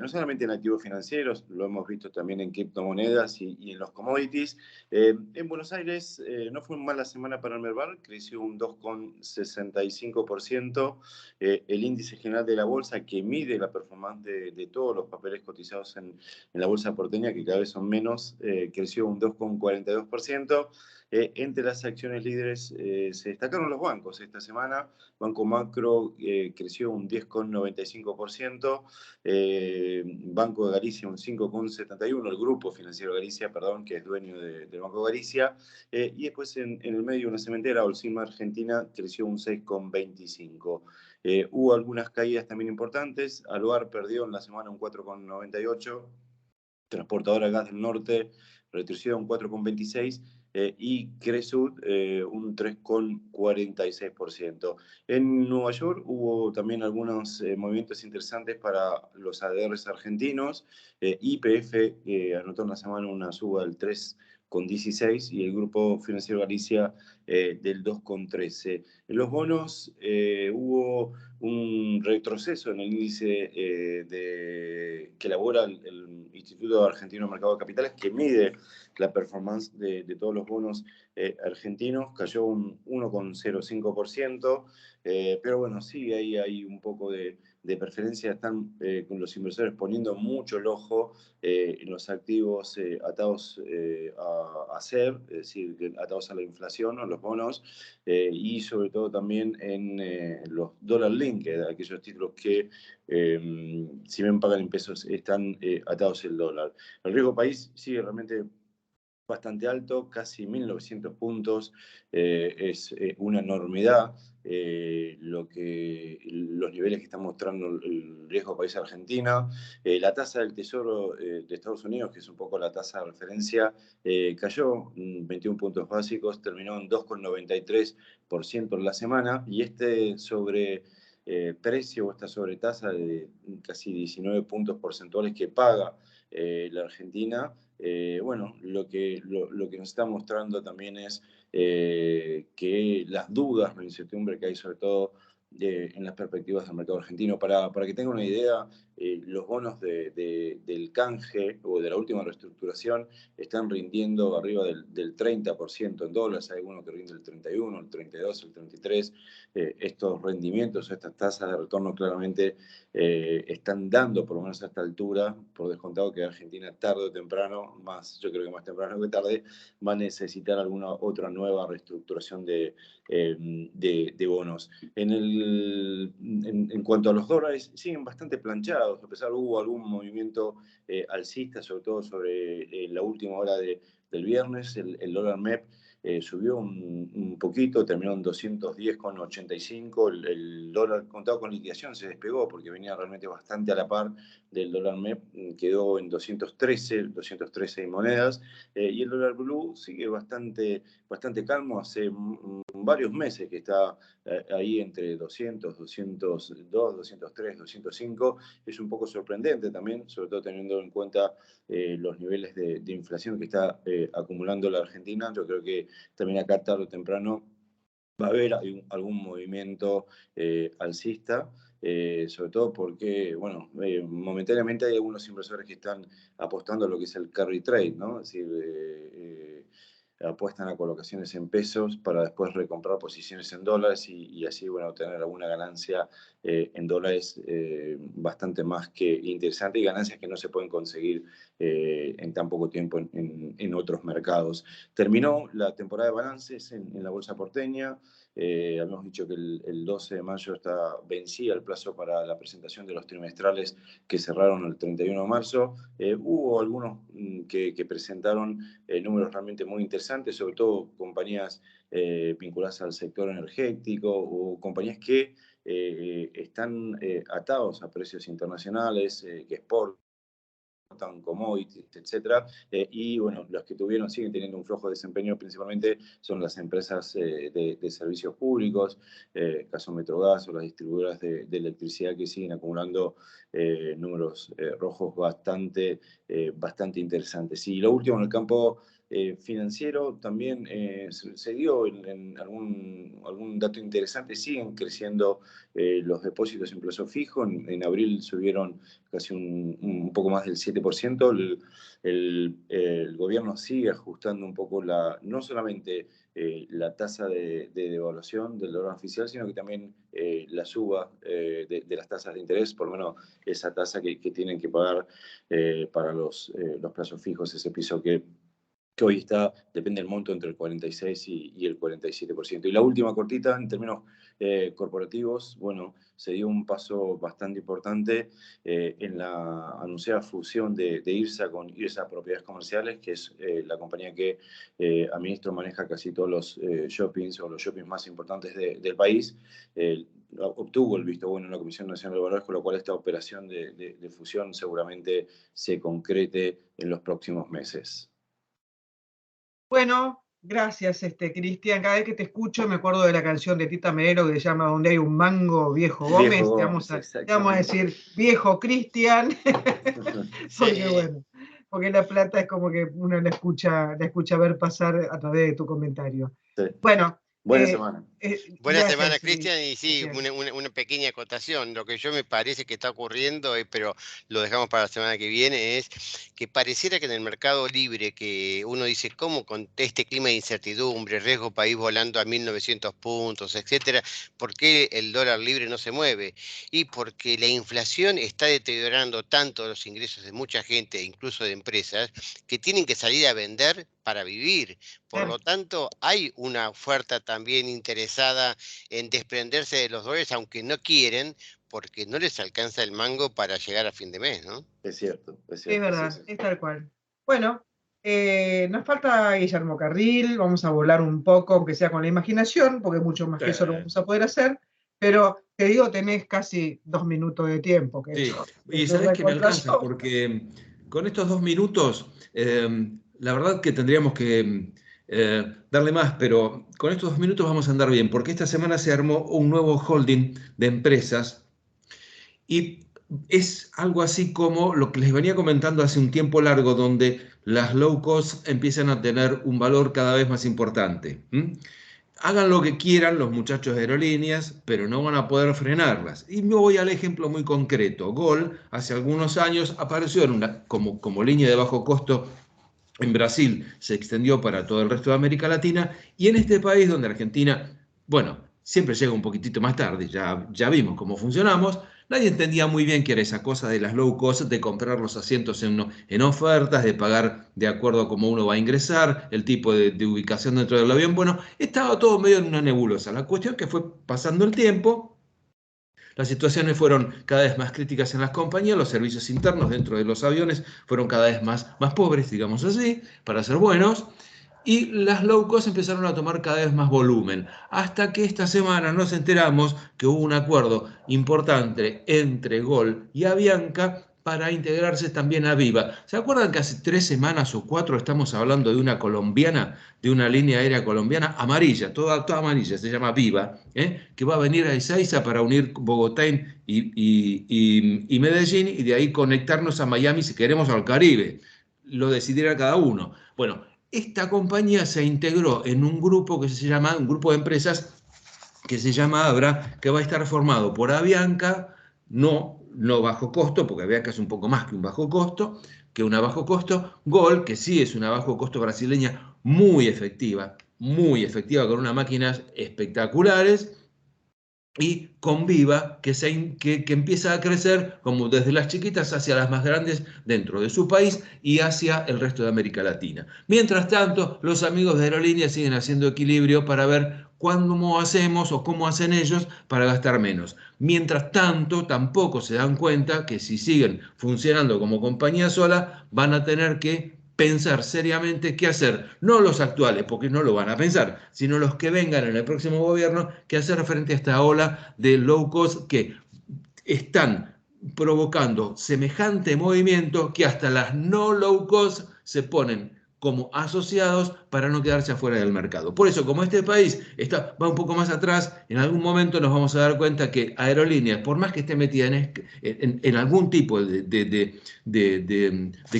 no solamente en activos financieros, lo hemos visto también en criptomonedas y en los commodities. En Buenos Aires no fue una mala semana para el Merval, creció un 2,65%. El índice general de la bolsa, que mide la performance de todos los papeles cotizados en la bolsa porteña, que cada vez son menos, creció un 2,42%. Entre las acciones líderes se destacaron los bancos esta semana. Banco Macro creció un 10,95%, Banco de Galicia un 5,71%, el Grupo Financiero Galicia, perdón, que es dueño del Banco Galicia, y después en el medio una cementera, Holcim Argentina, creció un 6,25%. Hubo algunas caídas también importantes. Aluar perdió en la semana un 4,98%, Transportadora Gas del Norte retrocedió un 4,26%, y Cresud un 3,46%. En Nueva York hubo también algunos movimientos interesantes para los ADRs argentinos. YPF anotó en la semana una suba del 2,16 y el Grupo Financiero Galicia del 2,13. En los bonos hubo un retroceso en el índice que elabora el Instituto Argentino de Mercado de Capitales, que mide la performance de todos los bonos argentinos, cayó un 1,05%, pero bueno, sí, ahí hay un poco de preferencia. Están con los inversores poniendo mucho el ojo en los activos atados a SER, es decir, atados a la inflación o los bonos, y sobre todo también en los dollar linked, aquellos títulos que si bien pagan en pesos están atados al dólar. El riesgo país sigue realmente bastante alto, casi 1.900 puntos, es una enormidad los niveles que está mostrando el riesgo país Argentina. La tasa del Tesoro de Estados Unidos, que es un poco la tasa de referencia, cayó 21 puntos básicos, terminó en 2,93% en la semana, y sobre precio o esta sobretasa de casi 19 puntos porcentuales que paga la Argentina, bueno, lo que nos está mostrando también es que las dudas, la incertidumbre que hay sobre todo en las perspectivas del mercado argentino. Para que tengan una idea, los bonos del canje o de la última reestructuración están rindiendo arriba del 30% en dólares. Hay algunos que rinden el 31, el 32, el 33. Estos rendimientos, estas tasas de retorno claramente están dando, por lo menos a esta altura, por descontado que Argentina tarde o temprano, yo creo que más temprano que tarde, va a necesitar alguna otra nueva reestructuración de bonos. En cuanto a los dólares, siguen bastante planchados, a pesar hubo algún movimiento alcista, sobre todo sobre la última hora del viernes. El dólar MEP subió un poquito, terminó en 210,85. El dólar contado con liquidación se despegó porque venía realmente bastante a la par del dólar MEP, quedó en 213 monedas, y el dólar blue sigue bastante calmo. Hace varios meses que está ahí entre 200, 202, 203, 205. Es un poco sorprendente también, sobre todo teniendo en cuenta los niveles de inflación que está acumulando la Argentina. Yo creo que también acá tarde o temprano va a haber algún movimiento alcista, sobre todo porque, bueno, momentáneamente hay algunos inversores que están apostando a lo que es el carry trade, ¿no? Es decir, apuestan a colocaciones en pesos para después recomprar posiciones en dólares y así, bueno, tener alguna ganancia en dólares bastante más que interesante, y ganancias que no se pueden conseguir en tan poco tiempo en otros mercados. Terminó la temporada de balances en la bolsa porteña. Habíamos dicho que el 12 de mayo vencía el plazo para la presentación de los trimestrales que cerraron el 31 de marzo. Hubo algunos que presentaron números realmente muy interesantes, sobre todo compañías vinculadas al sector energético o compañías que están atados a precios internacionales, que exportan commodities, etcétera, y bueno, los que siguen teniendo un flojo desempeño principalmente son las empresas de servicios públicos, caso Metrogas o las distribuidoras de electricidad, que siguen acumulando números rojos bastante interesantes. Y lo último en el campo financiero también se dio en algún dato interesante. Siguen creciendo los depósitos en plazo fijo. En abril subieron casi un poco más del 7%. El gobierno sigue ajustando un poco no solamente la tasa de devaluación del dólar oficial, sino que también la suba de las tasas de interés, por lo menos esa tasa que tienen que pagar para los plazos fijos, ese piso que hoy depende del monto, entre el 46 y el 47%. Y la última cortita, en términos corporativos, bueno, se dio un paso bastante importante en la anunciada fusión de IRSA con IRSA Propiedades Comerciales, que es la compañía que administra o maneja casi todos los shoppings o los shoppings más importantes del país. Obtuvo el visto bueno en la Comisión Nacional de Valores, con lo cual esta operación de fusión seguramente se concrete en los próximos meses. Bueno, gracias, Cristian. Cada vez que te escucho me acuerdo de la canción de Tita Merelo que se llama Donde hay un mango, Viejo Gómez. Te vamos a decir Viejo Cristian. Porque bueno, porque La Plata es como que uno la escucha ver pasar a través de tu comentario. Sí. Bueno. Buena semana. Buena Gracias, semana, Cristian, y sí, Cristian. una pequeña acotación. Lo que yo me parece que está ocurriendo, pero lo dejamos para la semana que viene, es que pareciera que en el mercado libre, que uno dice, ¿cómo con este clima de incertidumbre, riesgo país volando a 1900 puntos, etcétera, por qué el dólar libre no se mueve? Y porque la inflación está deteriorando tanto los ingresos de mucha gente, incluso de empresas, que tienen que salir a vender para vivir. Por lo tanto, hay una oferta también interesada en desprenderse de los dólares, aunque no quieren, porque no les alcanza el mango para llegar a fin de mes, ¿no? Es cierto, es Es cierto. verdad, Sí. es tal cual. Bueno, nos falta Guillermo Carril, vamos a volar un poco, aunque sea con la imaginación, porque mucho más que eso lo vamos a poder hacer, pero te digo, tenés casi 2 minutos de tiempo. Que Sí, eso, y eso es sabés que me alcanza, recontrazo. porque con estos 2 minutos, la verdad que tendríamos que darle más, pero con estos 2 minutos vamos a andar bien, porque esta semana se armó un nuevo holding de empresas y es algo así como lo que les venía comentando hace un tiempo largo, donde las low cost empiezan a tener un valor cada vez más importante. Hagan lo que quieran los muchachos de aerolíneas, pero no van a poder frenarlas. Y me voy al ejemplo muy concreto. Gol, hace algunos años, apareció como línea de bajo costo en Brasil, se extendió para todo el resto de América Latina, y en este país donde Argentina, bueno, siempre llega un poquitito más tarde, ya vimos cómo funcionamos, nadie entendía muy bien qué era esa cosa de las low cost, de comprar los asientos en ofertas, de pagar de acuerdo a cómo uno va a ingresar, el tipo de ubicación dentro del avión. Bueno, estaba todo medio en una nebulosa. La cuestión es que fue pasando el tiempo, las situaciones fueron cada vez más críticas en las compañías, los servicios internos dentro de los aviones fueron cada vez más pobres, digamos así, para ser buenos, y las low cost empezaron a tomar cada vez más volumen, hasta que esta semana nos enteramos que hubo un acuerdo importante entre Gol y Avianca para integrarse también a Viva. ¿Se acuerdan que hace 3 semanas o 4 estamos hablando de una colombiana, de una línea aérea colombiana amarilla, toda amarilla, se llama Viva, que va a venir a Ezeiza para unir Bogotá y Medellín, y de ahí conectarnos a Miami si queremos, al Caribe? Lo decidirá cada uno. Bueno, esta compañía se integró en un grupo un grupo de empresas que se llama Abra, que va a estar formado por Avianca, no bajo costo, porque Avianca es un poco más que un bajo costo, Gol, que sí es una bajo costo brasileña muy efectiva, con unas máquinas espectaculares, y con Viva, que empieza a crecer como desde las chiquitas hacia las más grandes dentro de su país y hacia el resto de América Latina. Mientras tanto, los amigos de aerolíneas siguen haciendo equilibrio para ver cómo hacemos o cómo hacen ellos para gastar menos. Mientras tanto, tampoco se dan cuenta que si siguen funcionando como compañía sola, van a tener que pensar seriamente qué hacer, no los actuales, porque no lo van a pensar, sino los que vengan en el próximo gobierno, qué hacer frente a esta ola de low cost que están provocando semejante movimiento que hasta las no low cost se ponen como asociados para no quedarse afuera del mercado. Por eso, como este país va un poco más atrás, en algún momento nos vamos a dar cuenta que aerolíneas, por más que esté metida en algún tipo de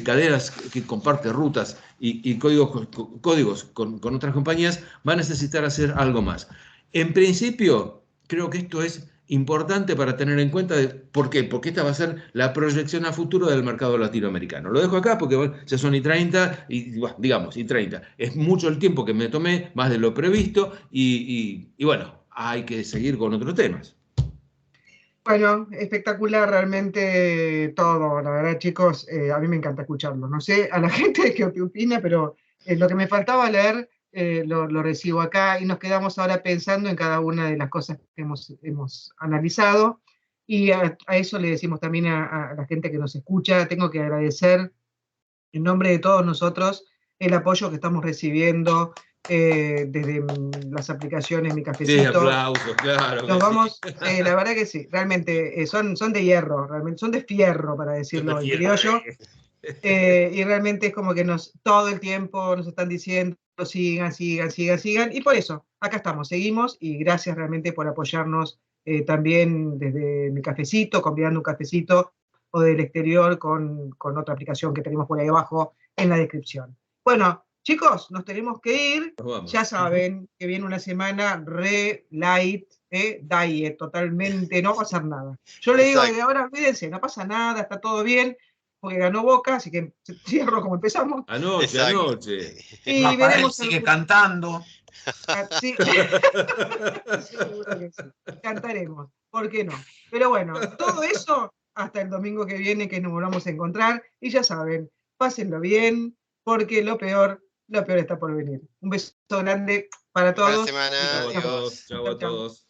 cadenas que comparte rutas y códigos con otras compañías, va a necesitar hacer algo más. En principio, creo que esto es importante para tener en cuenta. ¿Por qué? Porque esta va a ser la proyección a futuro del mercado latinoamericano. Lo dejo acá porque bueno, ya son y 30, digamos, y 30. Es mucho el tiempo que me tomé, más de lo previsto, y bueno, hay que seguir con otros temas. Bueno, espectacular realmente todo, la verdad, chicos, a mí me encanta escucharlo. No sé a la gente qué opina, pero lo que me faltaba leer lo recibo acá y nos quedamos ahora pensando en cada una de las cosas que hemos analizado, y a eso le decimos también a la gente que nos escucha. Tengo que agradecer en nombre de todos nosotros el apoyo que estamos recibiendo desde las aplicaciones Mi Sí, Cafecito. aplausos, claro. Nos vamos, la verdad que sí, realmente son de hierro, realmente son de fierro, para decirlo en criollo. Y realmente es como que todo el tiempo nos están diciendo sigan, y por eso acá estamos, seguimos, y gracias realmente por apoyarnos también desde Mi Cafecito, convidando un cafecito o del exterior con otra aplicación que tenemos por ahí abajo en la descripción. Bueno, chicos, nos tenemos que ir. Ya saben que viene una semana re light, diet, totalmente, no va a pasar nada. Yo le digo de ahora, olvídense, no pasa nada, está todo bien, porque ganó Boca, así que cierro como empezamos. Anoche. Y Rafael veremos sigue cantando. Sí. Seguro que sí. Cantaremos, ¿por qué no? Pero bueno, todo eso hasta el domingo que viene que nos volvamos a encontrar. Y ya saben, pásenlo bien, porque lo peor está por venir. Un beso grande para Buena todos. semana, Chau a adiós. todos. Chau a todos.